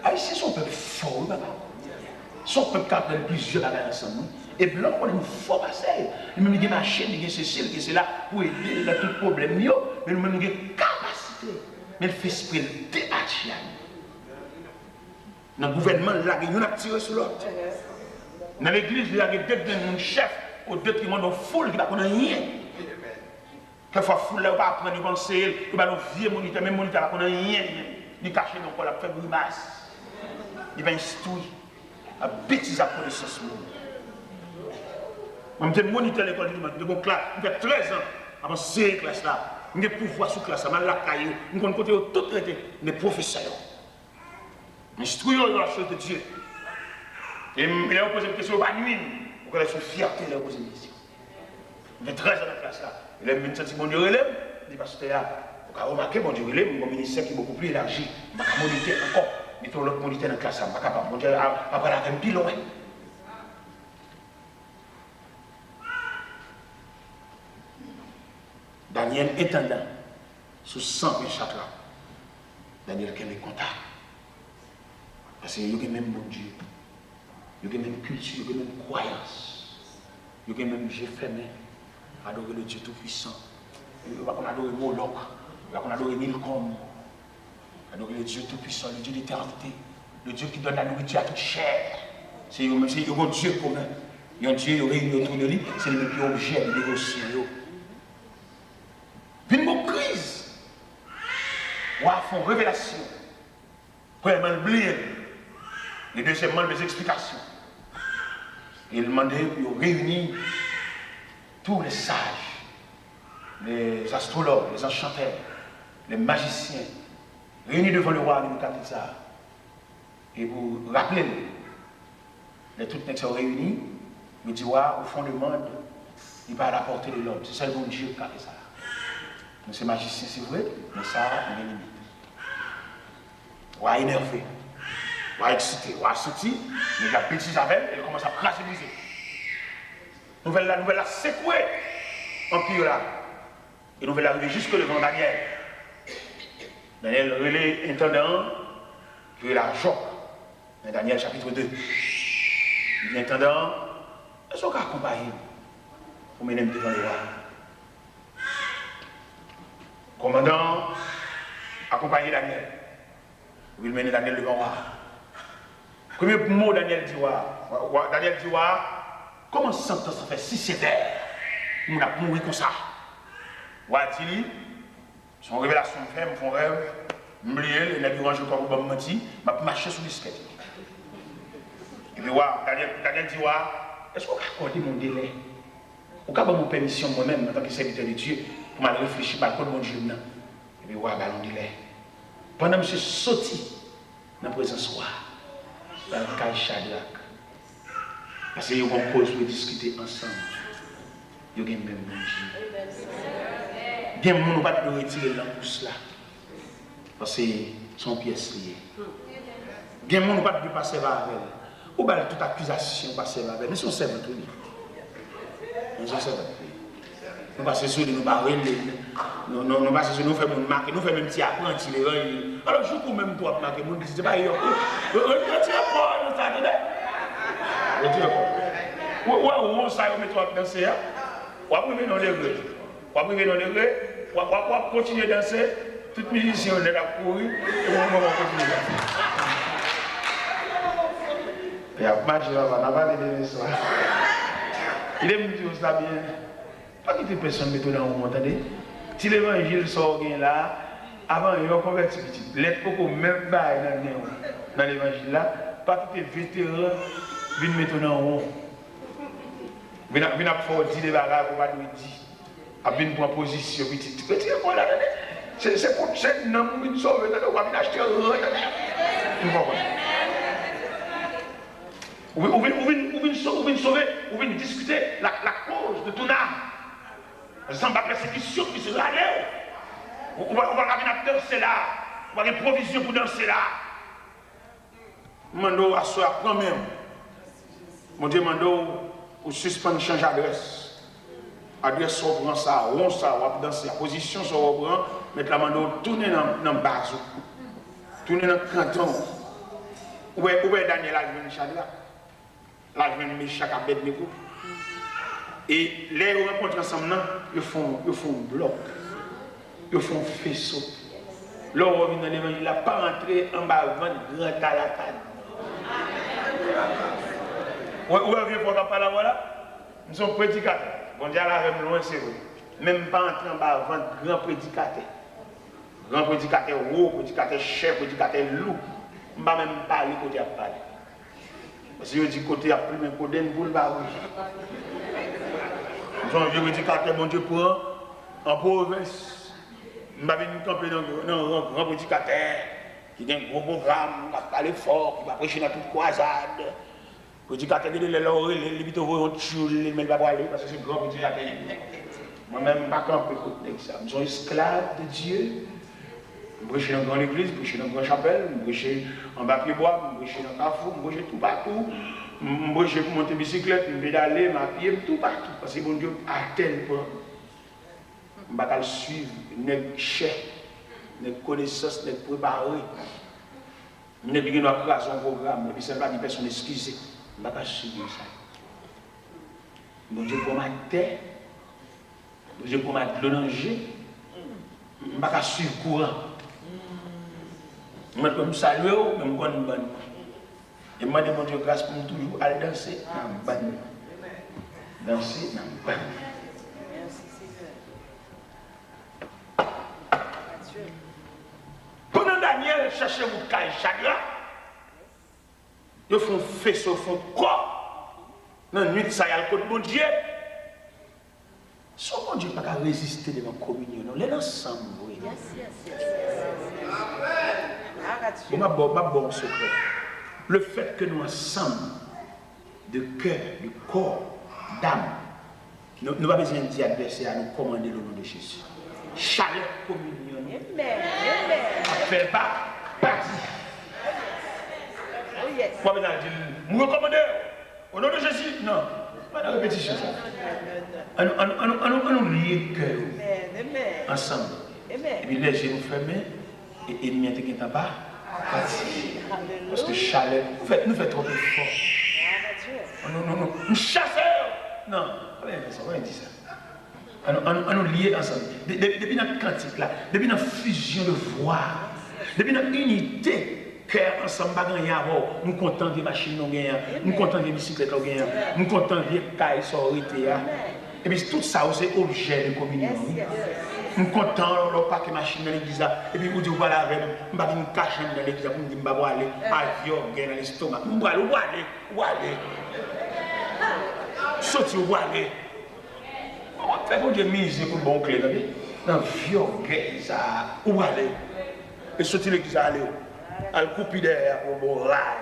Haïti sont peuple fort, son peuple qui a plusieurs bagages ensemble. Et blanc, on est une fort passé. Nous avons des machines, des Cécile, qui c'est là pour aider dans tout problème. Mais nous avons une capacité. Mais le fait esprit débattre. Dans le gouvernement, il y a tiré sur l'autre. Dans l'église, il y a deux chefs ou deux qui ont foule qui ne connaissent rien. Quelquefois, foule là, on va apprendre du conseil, on va nous vieux moniteur, même moniteur, on ne connaît rien. Il cache dans le col, il fait grimace. Il va instruire. La bêtise à connaissance. Je suis moniteur de l'école de mon classe, il fait 13 ans avant ces classes-là. Je peux pouvoir sur classe, je la caillou, je peux côté tout traité, les professeurs. Instruire la chose de Dieu. Et il a posé une question, pas nuit, pour que la fierté, il a posé une question. Il fait 13 ans dans la classe-là. Il a mis senti mon Dieu relève, il dit parce que là, vous avez remarqué, mon Dieu relève, mon ministère qui est beaucoup plus élargi. Je ne peux pas moniter encore. Mettons l'autre moniteur dans la classe, je ne suis pas capable. Mon Dieu, après la même pile, ouais. Daniel étendant sous 120 chakras. Daniel qui est contact. Parce qu'il y a même bon Dieu. Il y a même culture, il y a même croyance. Il y a même j'ai fermé. Adorer le Dieu Tout-Puissant. Il n'y a pas qu'on adore Moloch. On adore Milcom, adore le Dieu Tout-Puissant, le Dieu d'éternité, le Dieu qui donne la nourriture à toute chair. C'est un Dieu commun. Il y a un Dieu réuni autour de lui, c'est le même objet de dévotion. Puis une crise. On a fait une révélation. Premièrement, oublier. Et deuxièmement, des explications. Il demandait de réunir tous les sages, les astrologues, les enchanteurs, les magiciens, réunis devant le roi Nebuchadnezzar. Et vous rappelez, les toutes les sont réunis, me dit, au fond du monde, il va à la portée de l'homme. C'est seulement Dieu qui a fait ça. Mais ces magiciens, c'est vrai, mais ça, il y a une limite. On a énervé, on a excité, on a sorti, mais il y a bêtise avec elle, elle commence à craser les yeux. Nouvelle la secouer en pire là. Et nouvelle arriver jusque devant Daniel. Daniel relève intendant que la Job. Dans Daniel chapitre 2. Il dit intendant, est-ce qu'on accompagne pour mener devant le roi? Commandant, accompagner Daniel. Il mène Daniel devant le roi. Premier mot Daniel dit, Daniel dit, comment ça fait si sévère? On a mouru comme ça. Ouatili, son révélation fait, mon rêve, m'oublier, il a dû ranger comme bon menti, m'a marché sous l'escalier. Et puis, Daniel dit, est-ce qu'on a accordé mon délai? Ou qu'on a mon permission moi-même en tant que serviteur de Dieu pour m'aller réfléchir par le mon Dieu? Et puis, ballon délai. Pendant que je suis sorti dans la présence de roi, dans le cas de Shadrach, parce qu'il y a une cause pour discuter ensemble. Il y a même bon Dieu. Il y a des gens qui ne peuvent pas retirer l'embouche là. Parce que son pièce liée. Il y a des gens qui ne peuvent pas passer par elle. Ou bien toute accusation passer par elle. Mais son servant tout dit. Nous sommes servants. Nous passons sur nous barrer. Nous passons sur nous faire mon marque. Nous faisons même petit apprenti. Alors je vous même toi marquer. Nous disons pas yo. Retire pas nous ça dedans. Retire pas. Ou ça yo mettre à danser. Ou après dans les rues. Ou après dans les rues. Ou continuer à danser. Toutes les musiciens on est là pour et on va continuer à danser. Et après je vais pas de ça. Il est dit ça bien. Pas que personne ne met dans le monde, attendez. Si l'évangile sort là, avant il y a un converti petit. L'être beaucoup même pas dans l'évangile là, pas que les vétérans viennent mettre dans le monde. Viennent faire dire des bagages pour pas nous dire. Viennent prendre position petite. Petit quoi là, c'est pour cette nom qui sauve, on va venir acheter un ou bien sauver, ou bien discuter la cause de ton âme. Sans la persécution qui sera là. On va venir danser là. On va avoir une provision pour danser là. Mando à soi quand même. Mon Dieu, mando pour suspendre, changer d'adresse. Adresse sur prend ça, on ça, on va danser. La position sur on prend, mettre la mando tourner dans le bazou. Tourner dans le canton. Où est Daniel là, il vient de Shadrach. Là, je viens de Meshach Abednego. Et les rencontres ensemble, ils font un bloc. Ils font un faisceau. Là, on revient dans l'évangile, il n'a pas rentré en bas avant grand à la table. Où est-ce qu'on va parler là? Nous sommes prédicateurs. Bon Dieu, là, même loin, c'est vrai. Même pas entrer en bas avant grand prédicateur. Grand prédicateur haut, prédicateur chef, prédicateur loup. Je ne vais même pas parler côté à parler. Parce que je dis côté à plus, mais côté une boule, bah oui. Nous sommes vieux prédicateurs, mon Dieu, prend en province. Je vais venir camper dans un grand prédicateur qui a un gros programme, qui va parler fort, qui va prêcher dans toute croisade. Le prédicateur de l'Oré, les limite vont tuer, mais il va pas aller parce que c'est un grand prédicateur. Moi-même, je ne vais pas camper côté ça. Nous sommes esclaves de Dieu. Je prêche dans une grande église, je prêche dans une grande chapelle, je prêche en bas pied bois, je prêche dans le carrefour, je prêche tout partout. Je prêche pour monter bicyclette, je pédaler, je pied, tout partout. Parce que mon Dieu, à tel point, je ne vais pas le suivre, n'est cher, n'est connaissance, n'est préparé. Je ne vais pas créer son programme, et puis c'est pas une personne excusée. Je ne vais pas suivre ça. Mon Dieu, pour ma terre, mon Dieu, pour ma danger. Je ne vais pas suivre le courant. Je vais me saluer, je vais me bonne. Et je demande mon Dieu grâce pour nous toujours aller danser dans le ban. Danser dans le ban. Pendant Daniel cherchait mon caille chagrin, ils font faisceau, font quoi? Dans la nuit, ça y a le code bon Dieu. Son bon Dieu n'a pas résister devant la communion. On est ensemble. Oui. Bon secret. Le fait que nous ensemble, de cœur, de corps, d'âme, nous n'avons pas besoin de dire adversaire à nous commander le nom de Jésus. Chaque communion. Ne fait pas partie. Moi, je vais dire, vous recommandez au nom de Jésus? Non. Pas de répétition. On nous lie le cœur ensemble. Et puis les yeux nous fermés et l'ennemi ne pas parti. Parce que chaleur, nous fait trop d'efforts. Non, nous chassons. Non, on dit ça. On nous lie ensemble. Depuis notre cantique là, depuis notre fusion de voix, depuis notre unité. Cœur ensemble, nous comptons des machines, nous comptons des bicyclettes, nous comptons des cailles sororité. Et puis tout ça, c'est objet de communion. Nous comptons le paquet de machines dans l'église. Et puis vous dites, voilà, nous allons nous cacher dans l'église pour nous dire, nous allons aller à Dieu, dans l'estomac. Nous allons aller. Sortir, où aller. Faites bon Dieu mise pour le bon clé. Dans le vieux gars, où aller. Et sortir l'église, aller. Elle coupe derrière pour bon rail.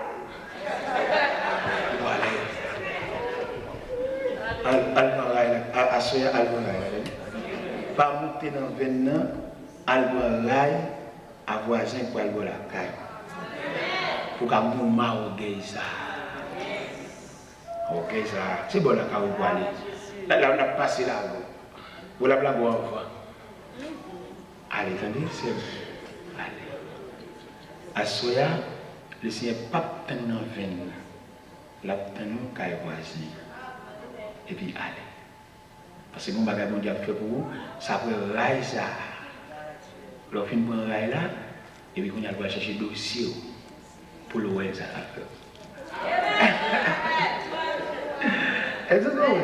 Pas monter dans le venant, elle va rail à voisin pour aller à la caille. Pour qu'elle ne m'arrête pas. C'est bon la caille pour aller. Là, on a passé là. Vous l'avez la boire. Allez, attendez, c'est allez. À Soya, le Seigneur pas dans le venant. Là, dans le caille voisin. Et puis allez. Parce que mon bagage mon Dieu fait pour vous, ça peut rail ça. L'on fin pour un rail là, et puis on a chercher dossier pour le rail ça. Exactement.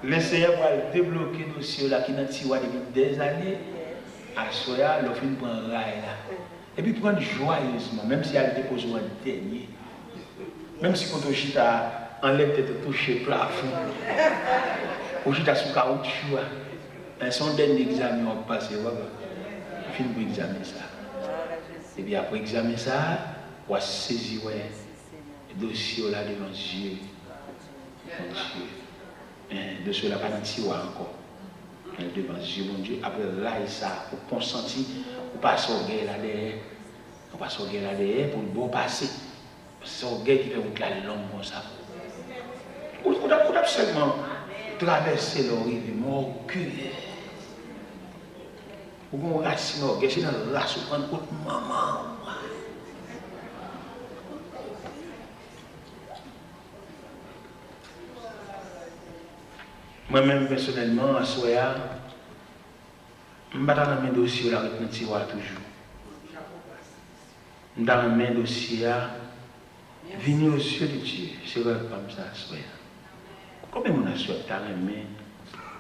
Le Seigneur va débloquer le dossier là qui n'a tiré depuis des années. À Soya, l'on fin pour un rail là. Et puis prendre joyeusement, même si elle dépose un dernier. Même si quand on chita enlève tête toucher plafond. Ou chita sous caoutchouc. Un son dernier examen on passe, voilà. Fin pour examiner ça. Et puis après examiner ça, on va saisir le dossier là devant Dieu. Mon Dieu. Dossier là pas dans tiroir encore. Devant Dieu, mon Dieu. Après là, ça, pour consentir, on passe au gars là derrière. On passe au gars là derrière pour le bon passer. C'est au gars qui fait vous la langue comme ça. Vous avez seulement traversé le rive, mon cœur. Vous avez racine au gars, c'est dans le race, vous prenez votre maman. Moi-même, personnellement, à Soya, je ne vais pas dans mes dossiers avec notre tiroir toujours. Dans mes dossiers, venir aux yeux de Dieu, c'est vrai comme ça, Soya. Combien de gens dans mes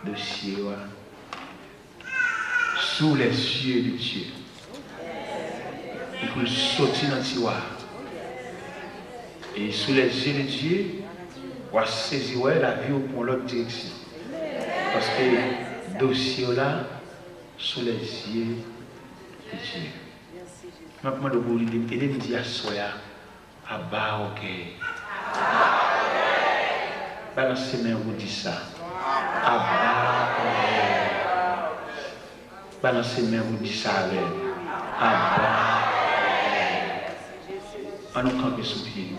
dossiers, sous les yeux de Dieu, il faut sortir dans le tiroir. Et sous les yeux de Dieu, on va saisir la vie pour l'autre direction. Parce que le dossier là, sous les yeux de Dieu. Je demande de vous aider à dire à Soya, à bas au cœur. Balancez mes mains, vous dites ça. À bas au cœur. Balancez mes mains, vous dites ça avec. À bas. On nous campe sous pied.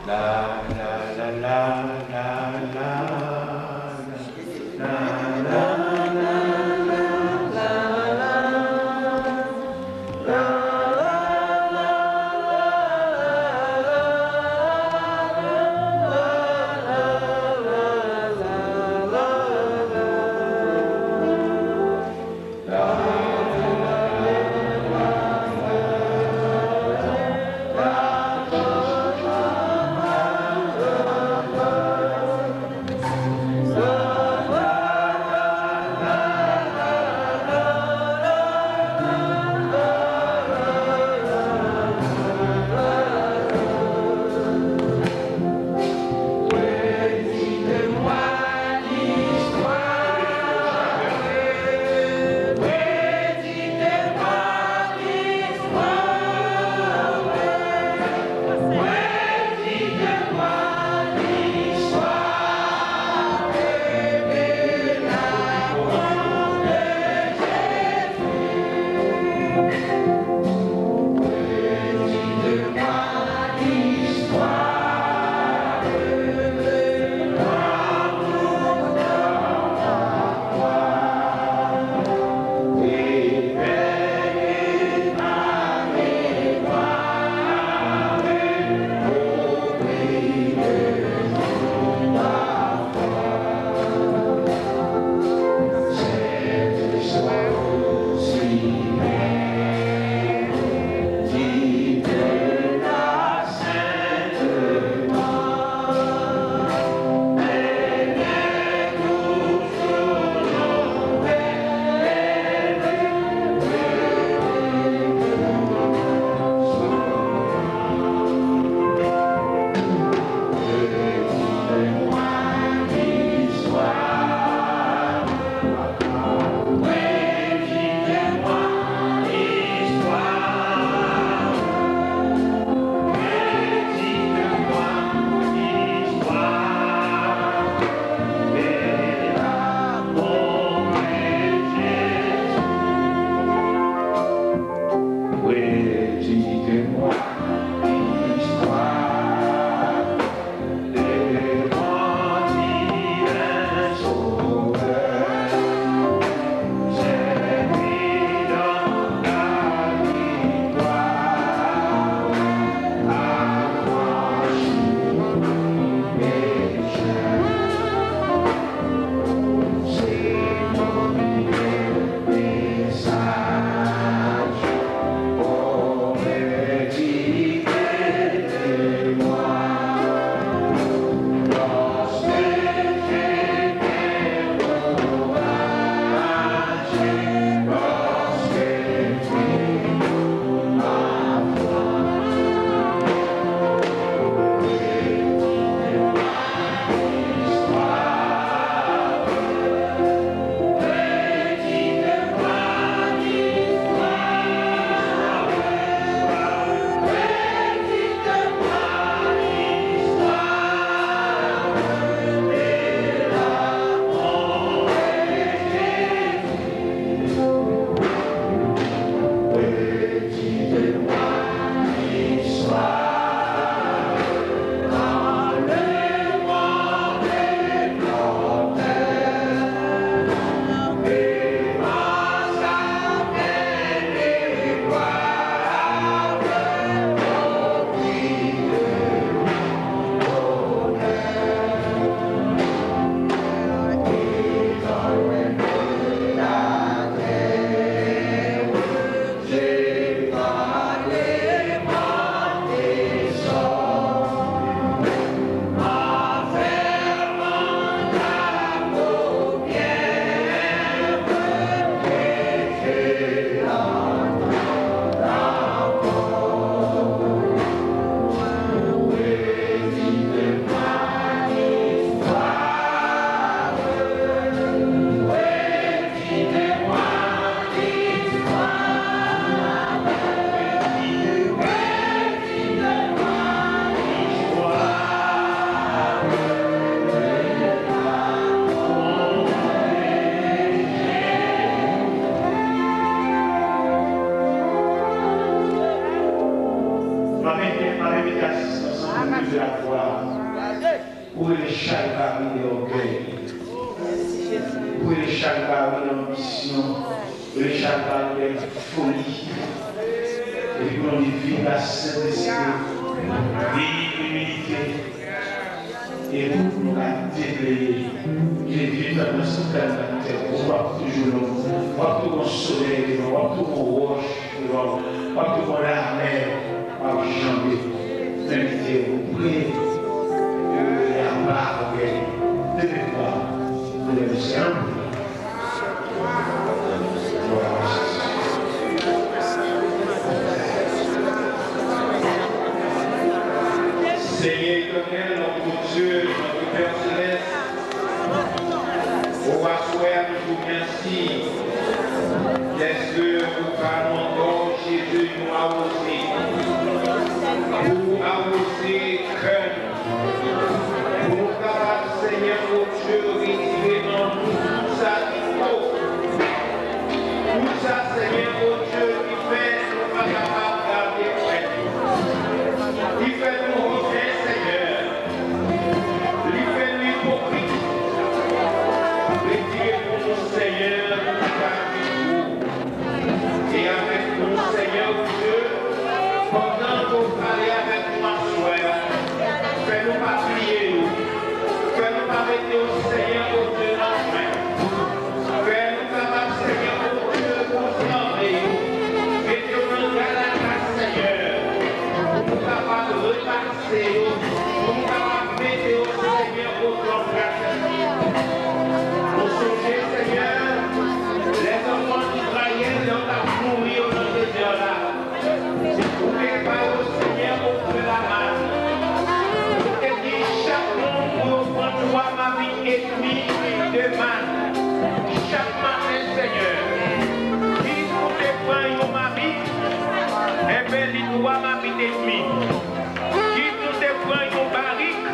La la la la la la la la gloire. Pour les chagrins de l'orgueil. Pour les chagrins de l'ambition. Pour les chagrins de la folie. Et pour nous vivre la simplicité, l'humilité. Et pour nous la déblayer. Il est vivre dans ce terre, on voit toujours l'homme, on voit tout mon soleil, on voit tout mon roche, on voit tout mon armée, on voit jamais. L'invité, vous priez, et en bas, vous gagnez. Levez-moi, vous levez simple. Seigneur éternel, notre Dieu, notre Père céleste, au roi soir, nous vous remercions. Qu'est-ce que vous parlons encore, Jésus, nous arroser. Pour arroser cœur. Pour nous capables, Seigneur, notre Dieu, retirer en nous tout ça qui faut. Tout ça, Seigneur, notre Dieu, qui fait nous pas capables de garder près. Qui fait nous refaire, Seigneur. Qui fait nous hypocrite. Retirez pour nous, Seigneur, et avec nous, Seigneur Dieu, pendant que vous parlez avec nous en soir, fais-nous pas plier nous, fais-nous pas mettre au Seigneur au Dieu en main, fais-nous capables, Seigneur au Dieu, pour trembler, mettez-nous dans la grâce, Seigneur, pour nous capables de repasser, pour nous capables de mettre au Seigneur au Dieu en grâce. Nous songez, Seigneur, les enfants d'Israël, ils ont mouru au nom de Dieu là. Vous préparez au Seigneur au feu la main. Vous dites chaque monde pour prendre toi ma vie ethnie de man. Chaque matin, Seigneur, qui vous prend ma vie, et bien, il doit ma vie ethnie. Qui vous prend une barrique,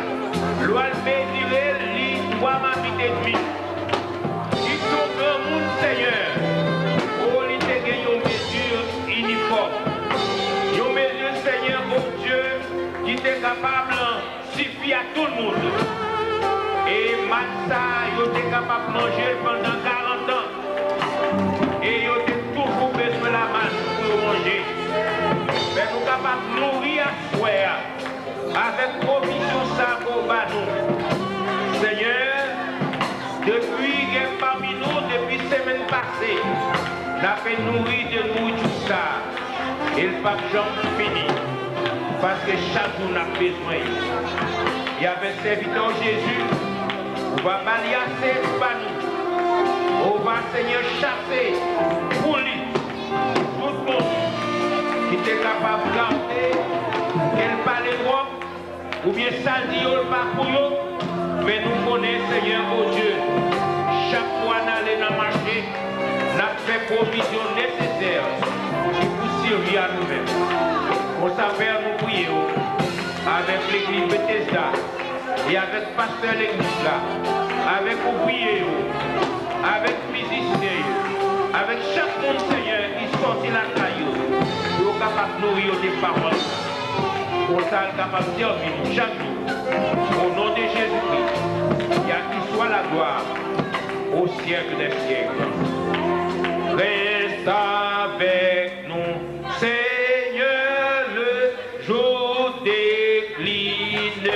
l'oie béniré, il doit ma vie ethnie. Seigneur, oh, il te gagne une mesure uniforme. Une mesure, Seigneur, oh Dieu, qui est capable de suffire à tout le monde. Et Matza, il est capable de manger pendant 40 ans. Et il est toujours besoin de la masse pour manger. Mais nous sommes capables de nourrir à soi avec provision ça pour nous. Seigneur, depuis parmi nous, depuis la semaine passée, nous avons fait nourrir de nourriture ça. Et le pape Jean fini. Parce que chaque jour, nous avons besoin. Il y avait serviteur Jésus. On va balayer pour nous. On va, Seigneur, chasser pour lui. Tout le monde qui était capable de garder, qu'elle parle Rome, ou bien ça dit, on le parcours. Mais nous connaissons, Seigneur, oh Dieu, chaque fois qu'on allait dans le marché, nous avons fait provision nécessaire pour servir à nous-mêmes. On s'appelle nous prier avec l'église Bethesda et avec le pasteur de l'église là, avec ouvriers, avec musiciens, avec chaque monde, Seigneur, qui sortit la caillou, pour être capable de nourrir des paroles. Pour ça, capable de servir chaque jour. Au nom de Jésus-Christ, et à qui soit la gloire au siècle des siècles. Reste avec nous, Seigneur, le jour décline,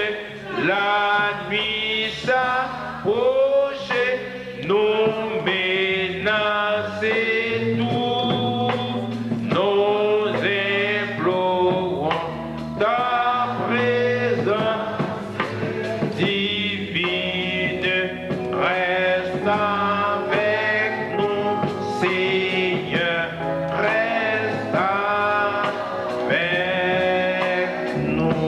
la nuit s'approche, nous menacer tout, nous implorons ta présence. Reste avec nous, Seigneur, reste avec nous.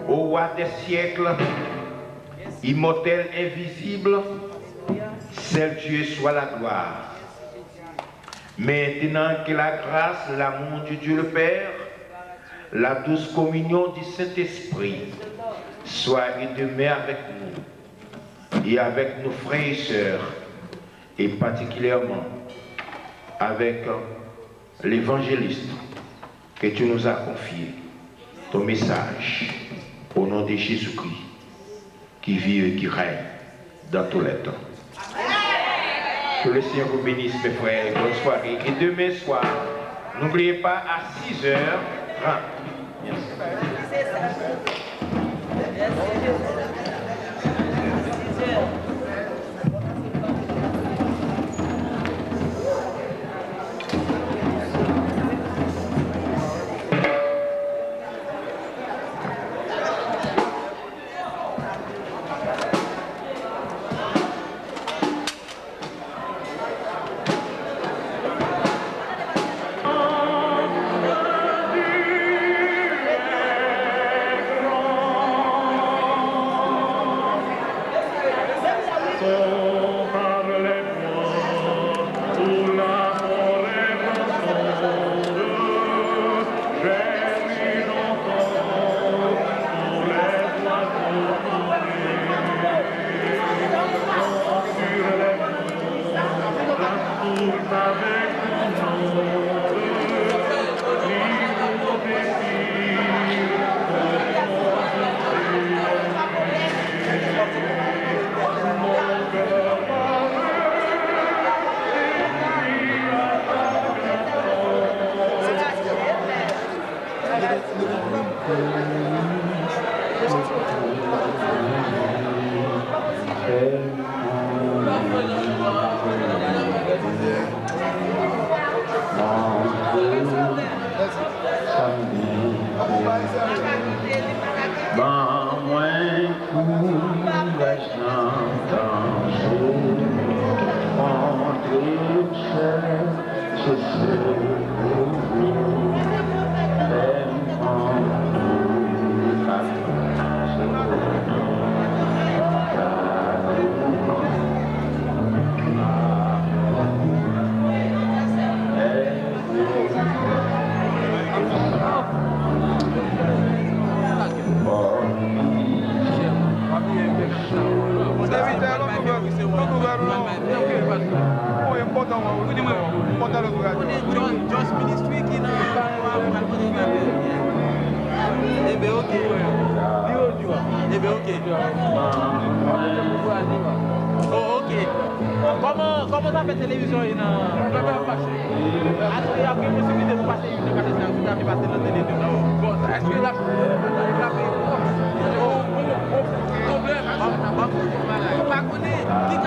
Au roi des siècles, immortel, invisible, seul Dieu soit la gloire. Maintenant que la grâce, l'amour de Dieu le Père, la douce communion du Saint-Esprit soit et demeure avec nous et avec nos frères et sœurs, et particulièrement avec l'évangéliste que tu nous as confié, ton message, au nom de Jésus-Christ, qui vit et qui règne dans tous les temps. Que le Seigneur vous bénisse, mes frères. Bonne soirée. Et demain soir, n'oubliez pas à 6h30. Merci. Comment ça fait télévision il y a est-ce qu'il y a une possibilité de passer une passer ça vous avez passé la télé bon est-ce que là problème pas connaître